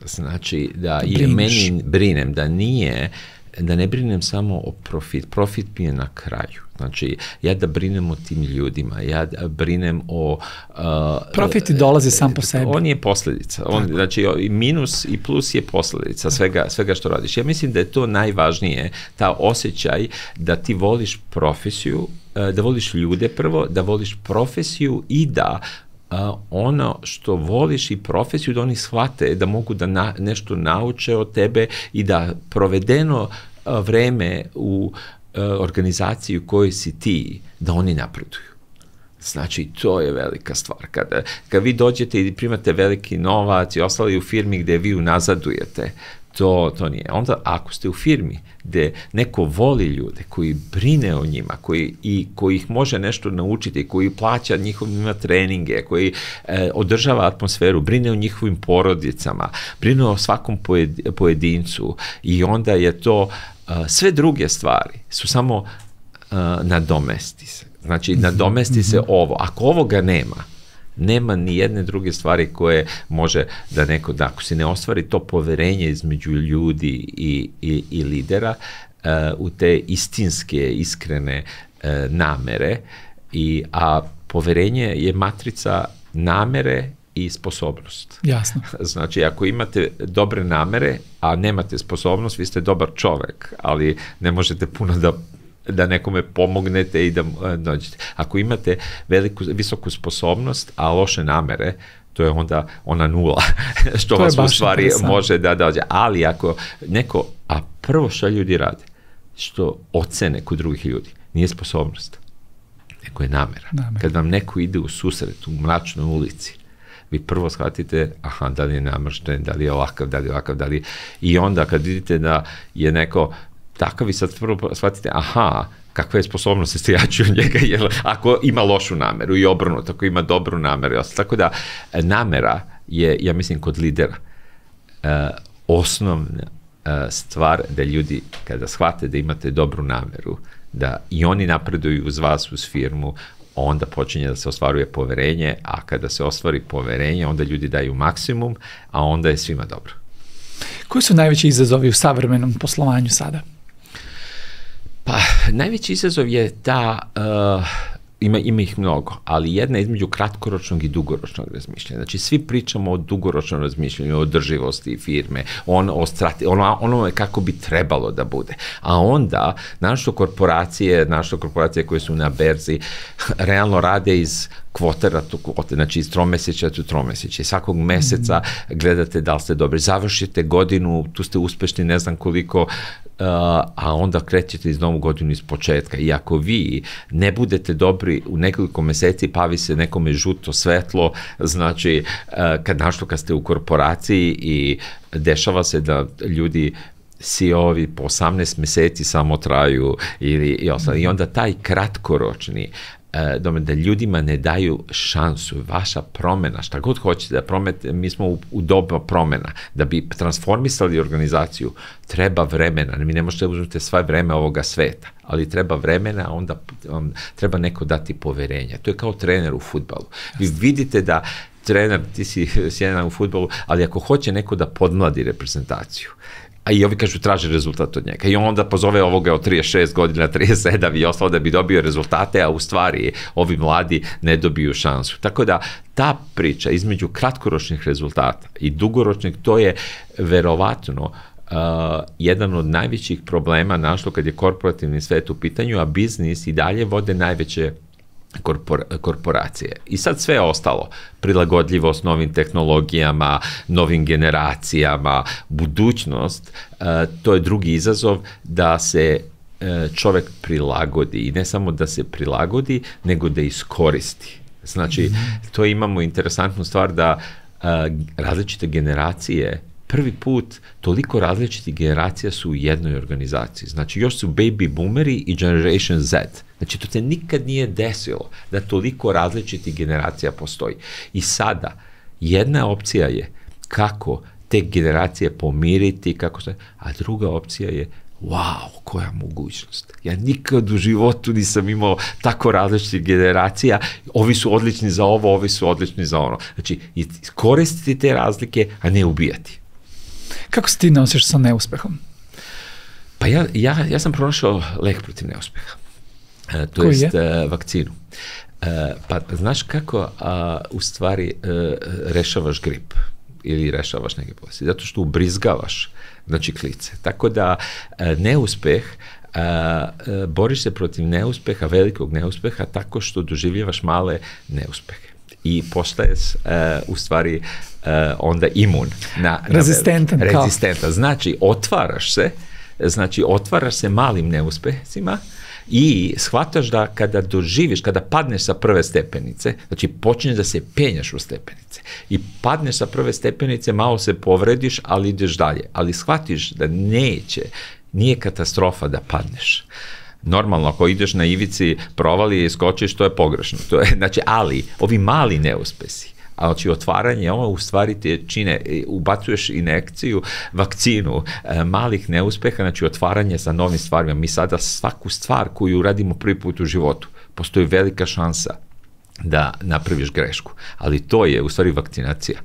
Znači da i meni brinem, da ne brinem samo o profit. Profit mi je na kraju. Znači, ja da brinem o tim ljudima, ja da brinem o... Profit dolazi sam po sebi. On je posljedica. Znači, i minus i plus je posljedica svega što radiš. Ja mislim da je to najvažnije, ta osjećaj da ti voliš profesiju, da voliš ljude prvo, da voliš profesiju i da ono što voliš i profesiju, da oni shvate da mogu da nešto nauče od tebe i da provedeno vreme u organizaciji u kojoj si ti, da oni napreduju. Znači, to je velika stvar. Kad vi dođete i primate veliki novac i ostali u firmi gde vi unazadujete, to nije. Onda, ako ste u firmi gde neko voli ljude, koji brine o njima, koji ih može nešto naučiti, koji plaća njihovima treninge, koji održava atmosferu, brine o njihovim porodicama, brine o svakom pojedincu, i onda je to, sve druge stvari su samo nadomesti se. Znači, nadomesti se ovo. Ako ovoga nema ni jedne druge stvari koje može da neko, da ako se ne ostvari to poverenje između ljudi i lidera u te istinske, iskrene namere, a poverenje je matrica namere i sposobnost. Jasno. Znači, ako imate dobre namere, a nemate sposobnost, vi ste dobar čovek, ali ne možete puno da nekome pomognete i da dođete. Ako imate visoku sposobnost, a loše namere, to je onda ona nula, što vas u stvari može da dođe. Ali ako neko, a prvo što ljudi rade, što ocene kod drugih ljudi, nije sposobnost, neko je namera. Kad vam neko ide u susret u mračnoj ulici, vi prvo shvatite, aha, da li je namršten, da li je ovakav, da li je... I onda kad vidite da je neko takav, vi sad prvo shvatite, aha, kakva je sposobnost se jači od njega, jer ako ima lošu nameru i obrnuto, ako ima dobru nameru. Tako da namera je, ja mislim, kod lidera osnovna stvar da ljudi, kada shvate da imate dobru nameru, da i oni napreduju uz vas, uz firmu, onda počinje da se ostvaruje poverenje, a kada se ostvari poverenje, onda ljudi daju maksimum, a onda je svima dobro. Koji su najveći izazovi u savremenom poslovanju sada? Pa, najveći izazov je ta, ima ih mnogo, ali jedna između kratkoročnog i dugoročnog razmišljanja. Znači, svi pričamo o dugoročnom razmišljanju, o održivosti firme, ono kako bi trebalo da bude. A onda, naše korporacije koje su na berzi, realno rade iz kvotera to kvote, znači iz tromesečja to tromesečje. Svakog meseca gledate da li ste dobri. Završite godinu, tu ste uspešni ne znam koliko, a onda krećete iz novu godinu iz početka. I ako vi ne budete u nekoliko meseci, pavi se nekome žuto svetlo, znači kad ste u korporaciji i dešava se da ljudi CEO-ovi po 18 meseci samo traju i onda taj kratkoročni da ljudima ne daju šansu, vaša promena, šta god hoćete da promenite, mi smo u doba promena, da bi transformisali organizaciju, treba vremena, mi ne možete uzmeti sve vreme ovoga sveta, ali treba vremena, onda treba neko dati poverenje. To je kao trener u fudbalu. Vi vidite da trener, ti si sjedan u fudbalu, ali ako hoće neko da podmladi reprezentaciju, a i ovi kažu traže rezultat od njega. I onda pozove ovoga od 36 godina, 37 i ostalo da bi dobio rezultate, a u stvari ovi mladi ne dobiju šansu. Tako da ta priča između kratkoročnih rezultata i dugoročnih, to je verovatno jedan od najvećih problema našlo kad je korporativni svet u pitanju, a biznis i dalje vode najveće korporacije. I sad sve ostalo, prilagodljivost novim tehnologijama, novim generacijama, budućnost, to je drugi izazov da se čovek prilagodi i ne samo da se prilagodi, nego da iskoristi. Znači, to imamo interesantnu stvar da različite generacije prvi put toliko različitih generacija su u jednoj organizaciji. Znači, još su baby boomeri i generation Z. Znači, to se nikad nije desilo da toliko različitih generacija postoji. I sada, jedna opcija je kako te generacije pomiriti, a druga opcija je wow, koja mogućnost. Ja nikad u životu nisam imao tako različitih generacija, ovi su odlični za ovo, ovi su odlični za ono. Znači, koristiti te razlike, a ne ubijati. Kako se ti nosiš sa neuspehom? Pa ja sam pronašao lek protiv neuspeha. To jest vakcinu. Pa znaš kako u stvari rešavaš grip ili rešavaš neke bolesti? Zato što ubrizgavaš, znači, klice. Tako da neuspeh, boriš se protiv neuspeha, velikog neuspeha, tako što doživljavaš male neuspehe. I postaješ u stvari onda imun. Rezistentan. Znači, otvaraš se malim neuspehima i shvataš da kada doživiš, kada padneš sa prve stepenice, znači počneš da se penjaš u stepenice i padneš sa prve stepenice, malo se povrediš, ali ideš dalje. Ali shvatiš da nije katastrofa da padneš. Normalno, ako ideš na ivici, provali i skočiš, to je pogrešno. Znači, ali ovi mali neuspesi, znači otvaranje, ovo u stvari te čine, ubacuješ injekciju, vakcinu malih neuspeha, znači otvaranje sa novim stvarima. Mi sada svaku stvar koju radimo prvi put u životu, postoji velika šansa da napraviš grešku, ali to je u stvari vakcinacija.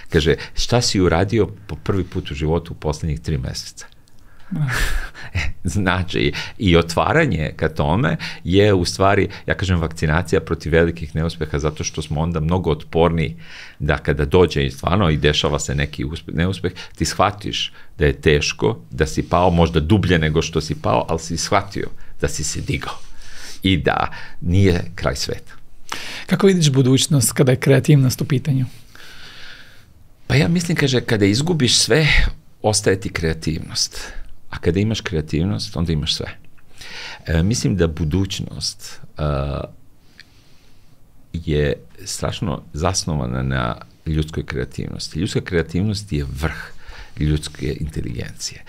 Kaže, šta si uradio po prvi put u životu u poslednjih 3 meseca? Znači, i otvaranje ka tome je u stvari, ja kažem, vakcinacija protiv velikih neuspeha, zato što smo onda mnogo otporniji da kada dođe i stvarno i dešava se neki neuspeh, ti shvatiš da je teško, da si pao možda dublje nego što si pao, ali si shvatio da si se digao i da nije kraj sveta. Kako vidiš budućnost kada je kreativnost u pitanju? Pa ja mislim, kaže, kada izgubiš sve, ostaje ti kreativnost. A kada imaš kreativnost, onda imaš sve. Mislim da budućnost je strašno zasnovana na ljudskoj kreativnosti. Ljudska kreativnost je vrh ljudske inteligencije.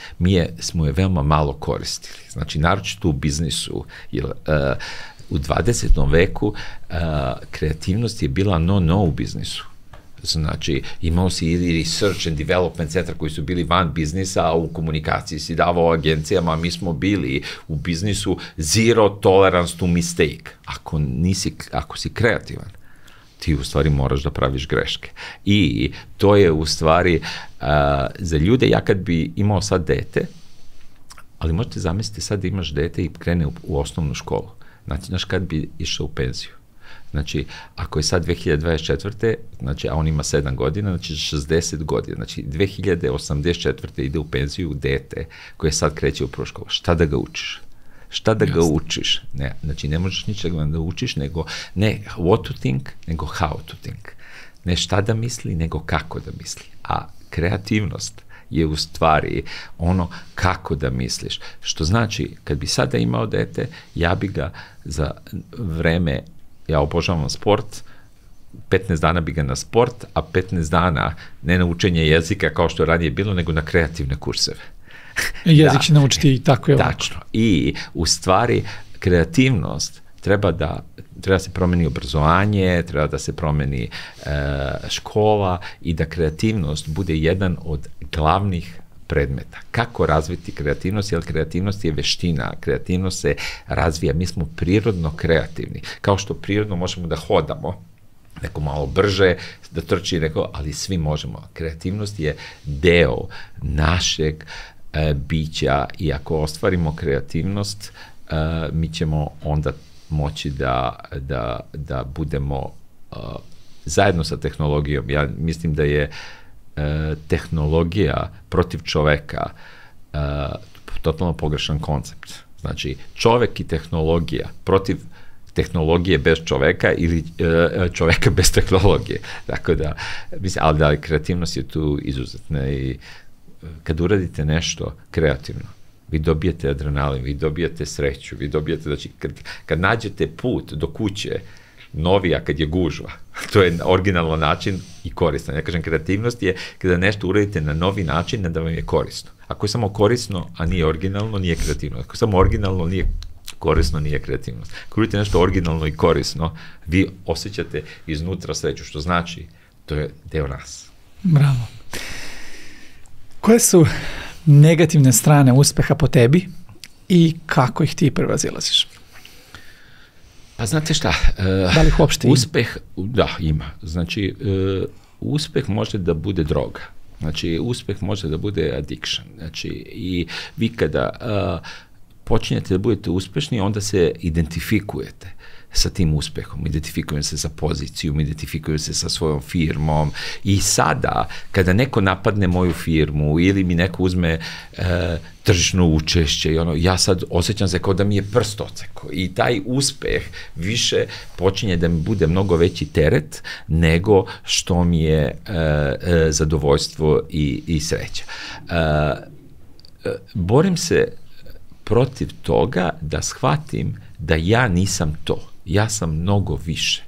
Smo je veoma malo koristili. Znači, naročito u biznisu, jer u 20. veku kreativnost je bila no u biznisu. Znači, imao si i research and development centar koji su bili van biznisa, a u komunikaciji si davao agencijama, mi smo bili u biznisu zero tolerance to mistake. Ako si kreativan, ti u stvari moraš da praviš greške. I to je u stvari za ljude, ja kad bi imao sad dete, ali možete zamisliti sad da imaš dete i krene u osnovnu školu. Znači, znaš kad bi išao u penziju? Znači, ako je sad 2024. Znači, a on ima 7 godina, znači 60 godina. Znači, 2084. ide u penziju dete koje sad kreće u prvu školu. Šta da ga učiš? Šta da ga učiš? Ne, znači, ne možeš ničega da učiš, nego ne what to think, nego how to think. Ne šta da misli, nego kako da misli. A kreativnost je u stvari ono kako da misliš. Što znači, kad bi sada imao dete, ja bi ga za vreme, ja obožavam sport, 15 dana bi ga na sport, a 15 dana ne na učenje jezika kao što je ranije bilo, nego na kreativne kurseve. Jezik će naučiti i tako je ovako. Tačno. I u stvari kreativnost treba da se promeni obrazovanje, treba da se promeni škola i da kreativnost bude jedan od glavnih predmeta. Kako razviti kreativnost, jer kreativnost je veština, kreativnost se razvija, mi smo prirodno kreativni, kao što prirodno možemo da hodamo, neko malo brže, da trči, ali svi možemo. Kreativnost je deo našeg bića i ako ostvarimo kreativnost, mi ćemo onda moći da budemo zajedno sa tehnologijom. Ja mislim da je tehnologija protiv čoveka totalno pogrešan koncept. Znači, čovek i tehnologija protiv tehnologije bez čoveka ili čoveka bez tehnologije. Tako da, mislim, ali da, kreativnost je tu izuzetna i kad uradite nešto kreativno, vi dobijete adrenalin, vi dobijete sreću, vi dobijete, znači, kad nađete put do kuće, novi, a kad je gužva, to je originalno način i koristan. Ja kažem, kreativnost je kada nešto uradite na novi način, da vam je korisno. Ako je samo korisno, a nije originalno, nije kreativno. Ako je samo originalno, nije korisno, nije kreativnost. Ako uradite nešto originalno i korisno, vi osjećate iznutra sreću, što znači, to je deo nas. Bravo. Koje su negativne strane uspeha po tebi i kako ih ti prevazilaziš? Pa znate šta? Da li ih uopšte ima? Uspeh, da, ima. Znači, uspeh može da bude droga. Znači, uspeh može da bude addiction. Znači, i vi kada počinjete da budete uspešni, onda se identifikujete sa tim uspehom, identifikujem se sa pozicijom, identifikujem se sa svojom firmom i sada, kada neko napadne moju firmu ili mi neko uzme tržišno učešće, ja sad osjećam se kao da mi je prst oceko i taj uspeh više počinje da mi bude mnogo veći teret nego što mi je zadovoljstvo i sreća. Borim se protiv toga da shvatim da ja nisam to. Ja sam mnogo više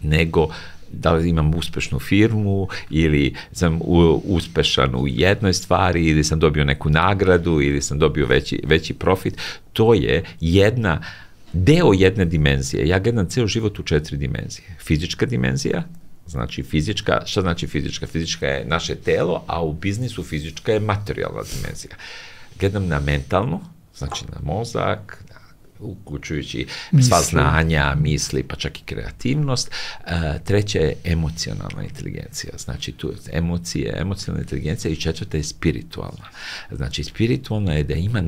nego da li imam uspešnu firmu ili sam uspešan u jednoj stvari ili sam dobio neku nagradu ili sam dobio veći profit. To je deo jedne dimenzije. Ja gledam ceo život u 4 dimenzije. Fizička dimenzija, znači fizička, šta znači fizička? Fizička je naše telo, a u biznisu fizička je materijalna dimenzija. Gledam na mentalnu, znači na mozak, uključujući sva znanja, misli, pa čak i kreativnost. Treća je emocionalna inteligencija, znači tu je emocionalna inteligencija i četvrta je spiritualna. Znači, spiritualna je da ima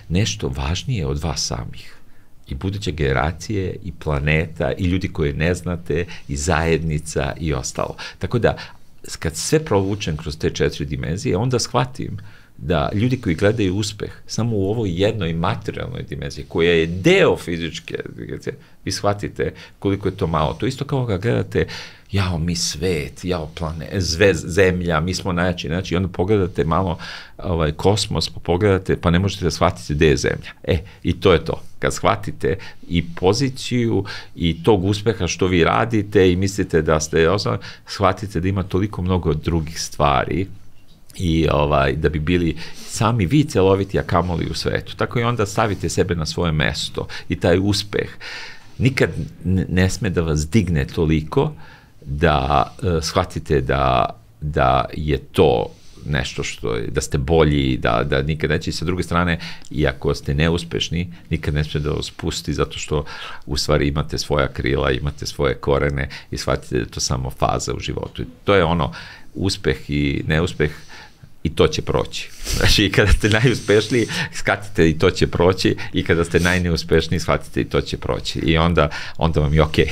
nešto važnije od vas samih. I buduće generacije, i planeta, i ljudi koje ne znate, i zajednica, i ostalo. Tako da, kad sve provučem kroz te 4 dimenzije, onda shvatim da ljudi koji gledaju uspeh samo u ovoj jednoj materijalnoj dimenziji, koja je deo fizičke, vi shvatite koliko je to malo. To isto kao kad gledate, jao mi svet, jao planet, zemlja, mi smo najjači, znači onda pogledate malo kosmos, pa pogledate, pa ne možete da shvatite gde je zemlja. I to je to. kad shvatite i poziciju i tog uspeha što vi radite i mislite da ste osnovni, shvatite da ima toliko mnogo drugih stvari i da bi bili sami vi celoviti, a kamoli u svetu. Tako i onda stavite sebe na svoje mesto i taj uspeh nikad ne sme da vas digne toliko da shvatite da je to nešto što je, da ste bolji, da nikad neće. I sa druge strane, iako ste neuspešni, nikad ne smije da vas pusti, zato što u stvari imate svoja krila, imate svoje korene i shvatite da je to samo faza u životu. To je uspeh i neuspeh, i to će proći. Znači, i kada ste najuspešniji, shvatite i to će proći, i kada ste najneuspešniji, shvatite i to će proći. I onda vam je okej.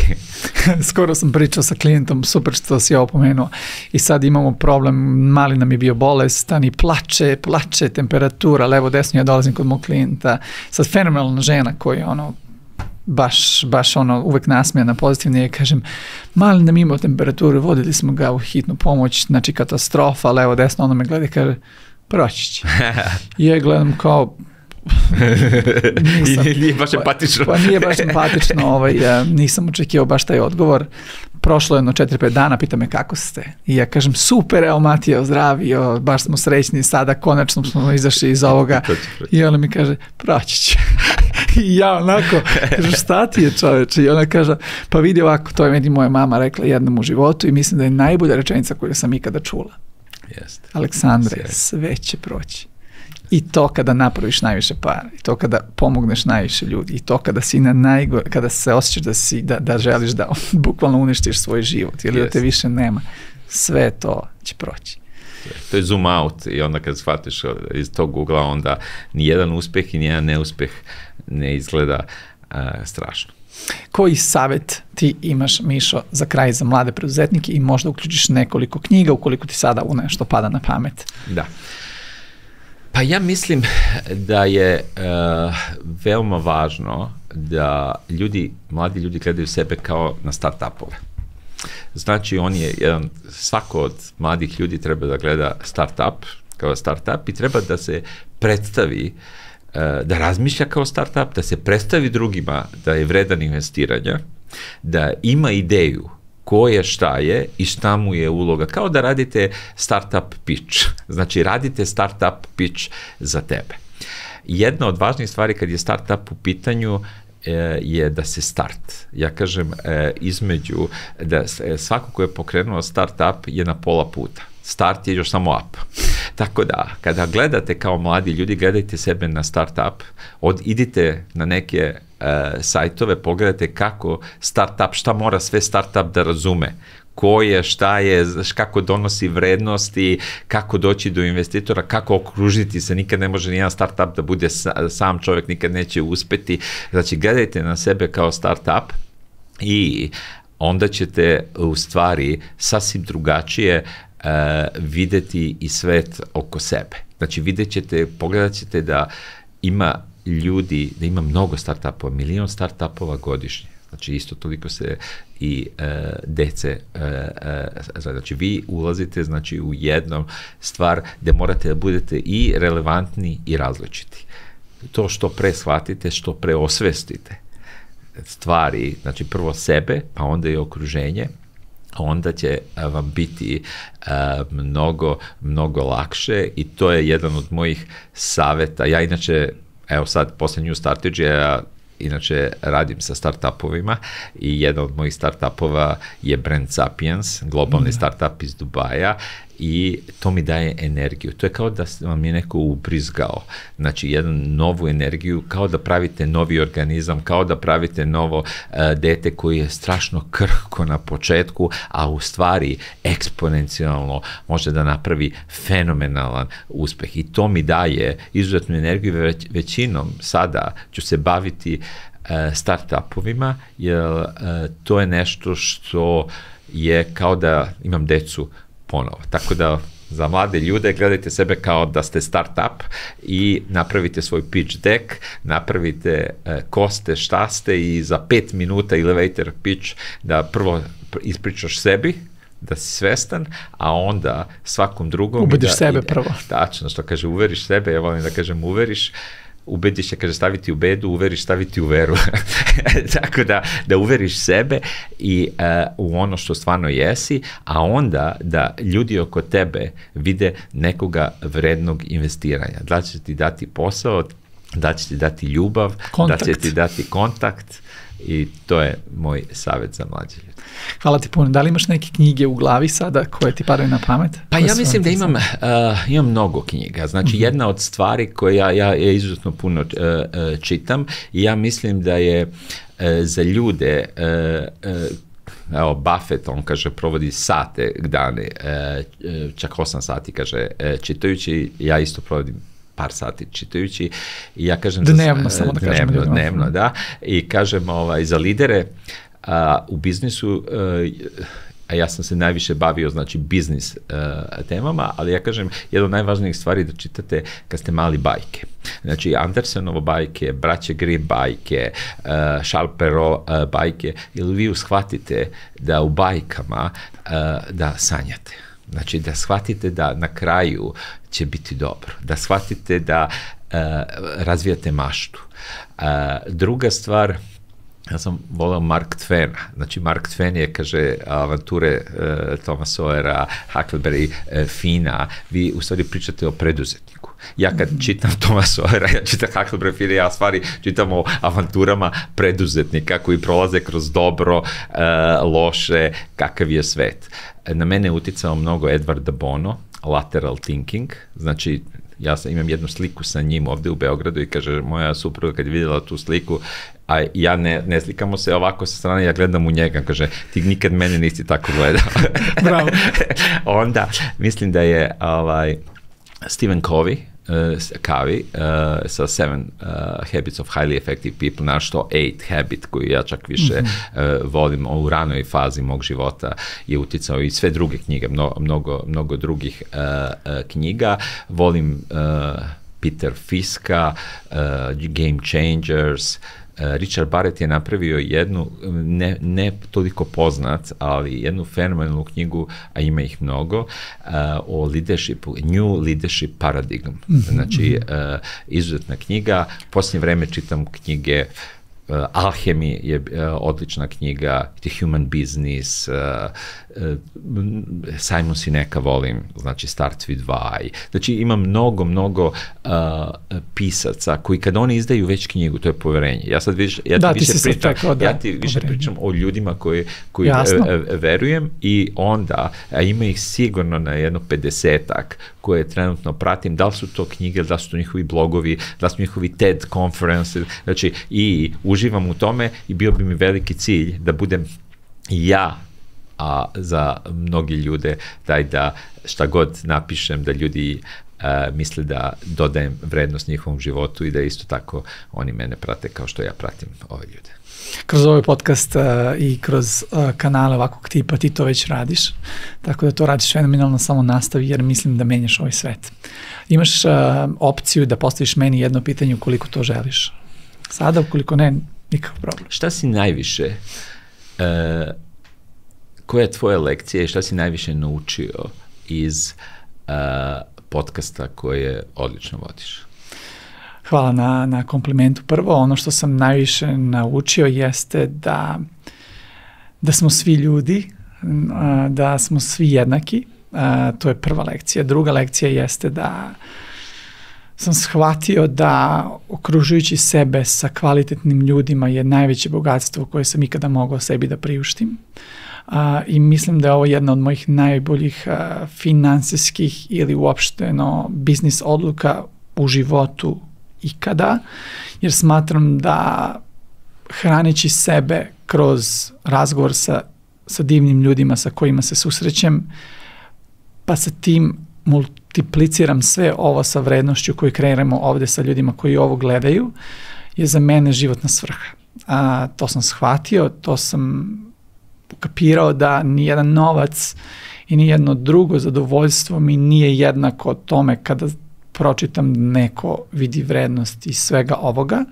Skoro sam pričao sa klijentom, super što si ovo pomenuo, i sad imamo problem, mali nam je bio bolestan i plače, temperatura, levo, desno, ja dolazim kod mog klijenta, sad fenomenalna žena koja baš uvek nasmijana, pozitivno, i kažem, mali nam imao temperaturu, vodili smo ga u hitnu pomoć, znači katastrofa, levo, desno, ono me gleda i kaže, proći će. I ja gledam kao, nije baš empatično. Pa nije baš empatično, nisam očekivao baš taj odgovor. Prošlo je 4-5 dana, pita me kako ste. I ja kažem, super, evo Matija ozdravio, baš smo srećni, sada konačno smo izašli iz ovoga. I ona mi kaže, proći će. I ja onako, kažem, šta ti je, čoveče? I ona kaže, pa vidi ovako, to je meni moja mama rekla jednom u životu i mislim da je najbolja rečenica koju sam ikada čula. Jeste. Aleksandre, sve će proći. I to kada napraviš najviše para, i to kada pomogneš najviše ljudi, i to kada si kada se osjećaš da želiš da bukvalno uništiš svoj život, ili da te više nema, sve to će proći. To je zoom out, i onda kad shvatiš iz tog ugla, onda nijedan uspeh i nijedan neuspeh ne izgleda strašno. Koji savjet ti imaš, Mišo, za kraj za mlade preduzetnike, i možda uključiš nekoliko knjiga ukoliko ti sada u nešto pada na pamet? Da. Pa ja mislim da je veoma važno da mladi ljudi gledaju sebe kao na start-upove. Znači, svako od mladih ljudi treba da gleda start-up kao start-up i treba da se predstavi, da razmišlja kao start-up, da se predstavi drugima da je vredan investiranja, da ima ideju ko je, šta je i šta mu je uloga. Kao da radite startup pitch. Znači, radite startup pitch za tebe. Jedna od važnijih stvari kad je startup u pitanju je da se start. Ja kažem, između, da svako ko je pokrenuo startup je na pola puta. Start je još samo up. Tako da, kada gledate kao mladi ljudi, gledajte sebe na startup, idite na neke sajtove, pogledajte kako startup, šta mora sve startup da razume, ko je, šta je, kako donosi vrednosti, kako doći do investitora, kako okružiti se, nikad ne može nijedan startup da bude sam čovjek, nikad neće uspeti. Znači, gledajte na sebe kao startup i onda ćete u stvari sasvim drugačije videti i svet oko sebe. Znači, pogledat ćete da ima ljudi, da ima mnogo startupova, 1 milion startupova godišnje. Znači, isto toliko se i dece, znači vi ulazite u jednu stvar gde morate da budete i relevantni i različiti. To što pre shvatite, što pre osvestite stvari, znači prvo sebe, pa onda i okruženje, onda će vam biti mnogo lakše, i to je jedan od mojih saveta. Ja inače, evo sad, posle New Strategy, ja inače radim sa startupovima i jedan od mojih startupova je Brand Sapiens, globalni startup iz Dubaja, i to mi daje energiju. To je kao da vam je neko ubrizgao, znači jednu novu energiju, kao da pravite novi organizam, kao da pravite novo dete koji je strašno krhko na početku, a u stvari eksponencijalno može da napravi fenomenalan uspeh. I to mi daje izuzetnu energiju. Većinom sada ću se baviti startupovima, jer to je nešto što je kao da imam decu ponovo. Tako da za mlade ljude gledajte sebe kao da ste startup i napravite svoj pitch deck, napravite ko ste, šta ste, i za 5 minuta elevator pitch da prvo ispričaš sebi, da si svestan, a onda svakom drugom... Ubediš sebe prvo. Tačno, što kaže, uveriš sebe, ja volim da kažem uveriš ubediš se, kaže staviti u bedu, uveriš staviti u veru. Tako da uveriš sebe i u ono što stvarno jesi, a onda da ljudi oko tebe vide nekoga vrednog investiranja. Da će ti dati posao, da će ti dati ljubav, kontakt. Da će ti dati kontakt i to je moj savjet za mlađe ljude. Hvala ti puno. Da li imaš neke knjige u glavi sada koje ti padaju na pamet? Pa ja mislim da imam mnogo knjiga. Znači jedna od stvari koje ja izuzetno puno čitam i ja mislim da je za ljude evo, Buffett, on kaže, provodi sate dane, čak 8 sati, kaže, čitajući, ja isto provodim par sati čitajući i ja kažem dnevno, samo da kažem dnevno, da, i kažem za lidere u biznisu, a ja sam se najviše bavio, znači, biznis temama, ali ja kažem, jedna od najvažnijih stvari da čitate kad ste mali bajke. Znači, Andersenovo bajke, Braće Grimm bajke, Charles Perrault bajke, ili vi shvatite da u bajkama da sanjate. Znači, da shvatite da na kraju će biti dobro. Da shvatite da razvijate maštu. Druga stvar, ja sam volao Mark Twena. Znači, Mark Twain je, kaže, avanture Toma Sawyera, Huckleberry Fina. Vi u stvari pričate o preduzetniku. Ja kad čitam Toma Sawyera, ja čitam Huckleberry Fina, ja stvari čitam o avanturama preduzetnika koji prolaze kroz dobro, loše, kakav je svet. Na mene je uticao mnogo Edward de Bono, Lateral Thinking, znači ja imam jednu sliku sa njim ovdje u Beogradu i kaže, moja supruga kad je vidjela tu sliku, a ja ne slikamo se ovako sa strane, ja gledam u njega, kaže, ti nikad mene nisi tako gledao. Bravo. Onda, mislim da je Stephen Covey, sa 7 Habits of Highly Effective People, našto 8 Habit, koju ja čak više volim u ranoj fazi mog života, je uticao i sve druge knjige, mnogo drugih knjiga. Volim Peter Fiska, Game Changers. Richard Barrett je napravio jednu, ne toliko poznat, ali jednu fenomenalnu knjigu, a ima ih mnogo, o leadershipu, New Leadership Paradigm. Znači, izuzetna knjiga. U posljednje vreme čitam knjige Alchemy je odlična knjiga, The Human Business, Simon Sineka volim, znači Start with Why. Znači ima mnogo pisaca koji kad oni izdaju već knjigu, to je poverenje. Ja ti više pričam o ljudima koji verujem i onda, a ima ih sigurno na jedno 50-ak koje trenutno pratim, da li su to knjige, da li su to njihovi blogovi, da li su njihovi TED conference, znači i uživam u tome i bio bi mi veliki cilj da budem ja, a za mnogi ljude da šta god napišem da ljudi misle da dodajem vrednost njihovom životu i da isto tako oni mene prate kao što ja pratim ove ljude. Kroz ovaj podcast i kroz kanale ovakvog tipa ti to već radiš, tako da to radiš fenomenalno, samo nastavi jer mislim da menjaš ovaj svet. Imaš opciju da postaviš meni jedno pitanje ukoliko to želiš. Sada, ukoliko ne, nikakav problem. Šta si najviše, koja je tvoja lekcija i šta si najviše naučio iz podcasta koje odlično vodiš? Hvala na komplimentu. Prvo, ono što sam najviše naučio jeste da smo svi ljudi, da smo svi jednaki. To je prva lekcija. Druga lekcija jeste da sam shvatio da okružujući sebe sa kvalitetnim ljudima je najveće bogatstvo koje sam ikada mogao sebi da priuštim. I mislim da je ovo jedna od mojih najboljih finansijskih ili uopšteno biznis odluka u životu ikada, jer smatram da hraneći sebe kroz razgovor sa divnim ljudima sa kojima se susrećem, pa sa tim multipliciram sve ovo sa vrednošću koju kreiramo ovdje sa ljudima koji ovo gledaju, je za mene životna svrha. To sam shvatio, to sam ukapirao da nijedan novac i nijedno drugo zadovoljstvo mi nije jednako tome kada pročitam neko vidi vrednost iz svega ovoga.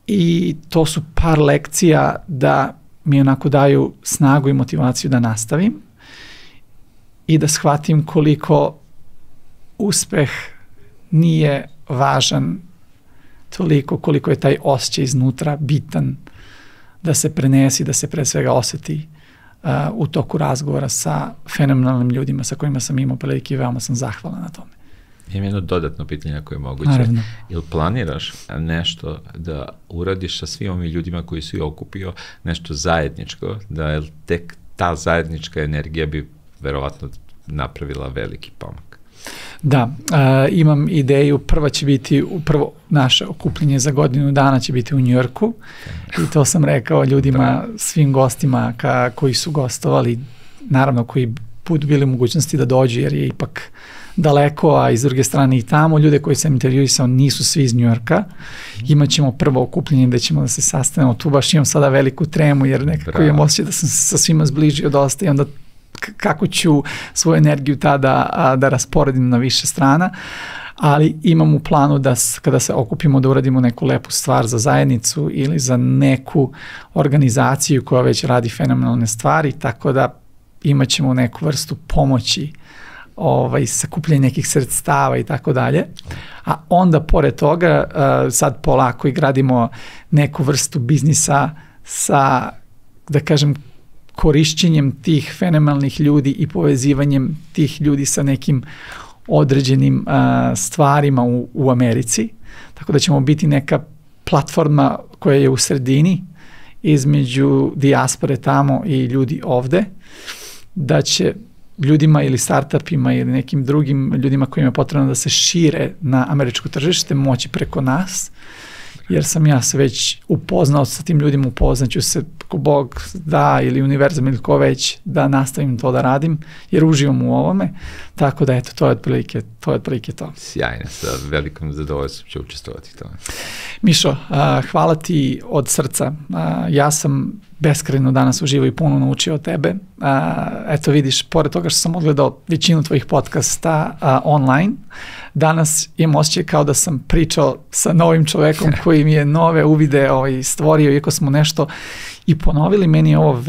I to su par lekcija da mi onako daju snagu i motivaciju da nastavim i da shvatim koliko uspeh nije važan toliko koliko je taj osjećaj iznutra bitan da se prenesi, da se pre svega osjeti u toku razgovora sa fenomenalnim ljudima sa kojima sam imao prilike i veoma sam zahvalan na tome. Imam jedno dodatno pitanje koje je moguće. Naravno. Ili planiraš nešto da uradiš sa svim ovim ljudima koji su okupio, nešto zajedničko, da je tek ta zajednička energija bi verovatno napravila veliki pomak? Da, imam ideju, prva će biti, prvo naše okupljenje za godinu dana će biti u Njujorku i to sam rekao ljudima, svim gostima koji su gostovali, naravno koji budu bili u mogućnosti da dođu jer je ipak daleko, a iz druge strane i tamo ljude koji sam intervjuisao nisu svi iz Njujorka. Imaćemo prvo okupljenje gde ćemo da se sastanemo, tu baš imam sada veliku tremu jer nekako imam osjećaj da sam sa svima zbližio dosta i onda kako ću svoju energiju tada da rasporedim na više strana, ali imam u planu da kada se okupimo da uradimo neku lepu stvar za zajednicu ili za neku organizaciju koja već radi fenomenalne stvari, tako da imat ćemo neku vrstu pomoći, sakupljanje nekih sredstava i tako dalje, a onda pored toga sad polako i gradimo neku vrstu biznisa sa, da kažem, korišćenjem tih fenomenalnih ljudi i povezivanjem tih ljudi sa nekim određenim stvarima u Americi. Tako da ćemo biti neka platforma koja je u sredini između dijaspore tamo i ljudi ovde, da će ljudima ili startupima ili nekim drugim ljudima kojima je potrebno da se šire na američko tržište moći preko nas, jer sam ja se već upoznao sa tim ljudima, upoznaću se ko Bog da ili univerzum ili ko već da nastavim to da radim, jer uživam u ovome, tako da eto, to je otprilike to. Sjajno, sa velikom zadovoljstvom ću učestvovati tome. Mišo, hvala ti od srca, ja sam beskrajno danas uživo i puno naučio od tebe. Eto vidiš, pored toga što sam odgledao većinu tvojih podcasta online, danas imam osjećaj kao da sam pričao sa novim čovekom koji mi je nove uvide stvorio, iako smo nešto i ponovili. Meni je ovo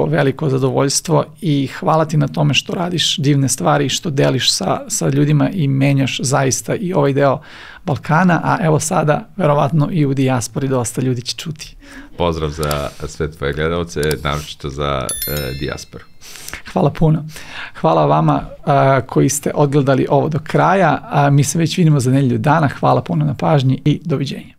veliko zadovoljstvo i hvala ti na tome što radiš divne stvari, što deliš sa ljudima i menjaš zaista i ovaj deo Balkana, a evo sada verovatno i u dijaspori dosta ljudi će čuti. Pozdrav za sve tvoje gledalce, naročito za dijasporu. Hvala puno. Hvala vama koji ste odgledali ovo do kraja. Mi se već vidimo za nedelju dana. Hvala puno na pažnji i doviđenja.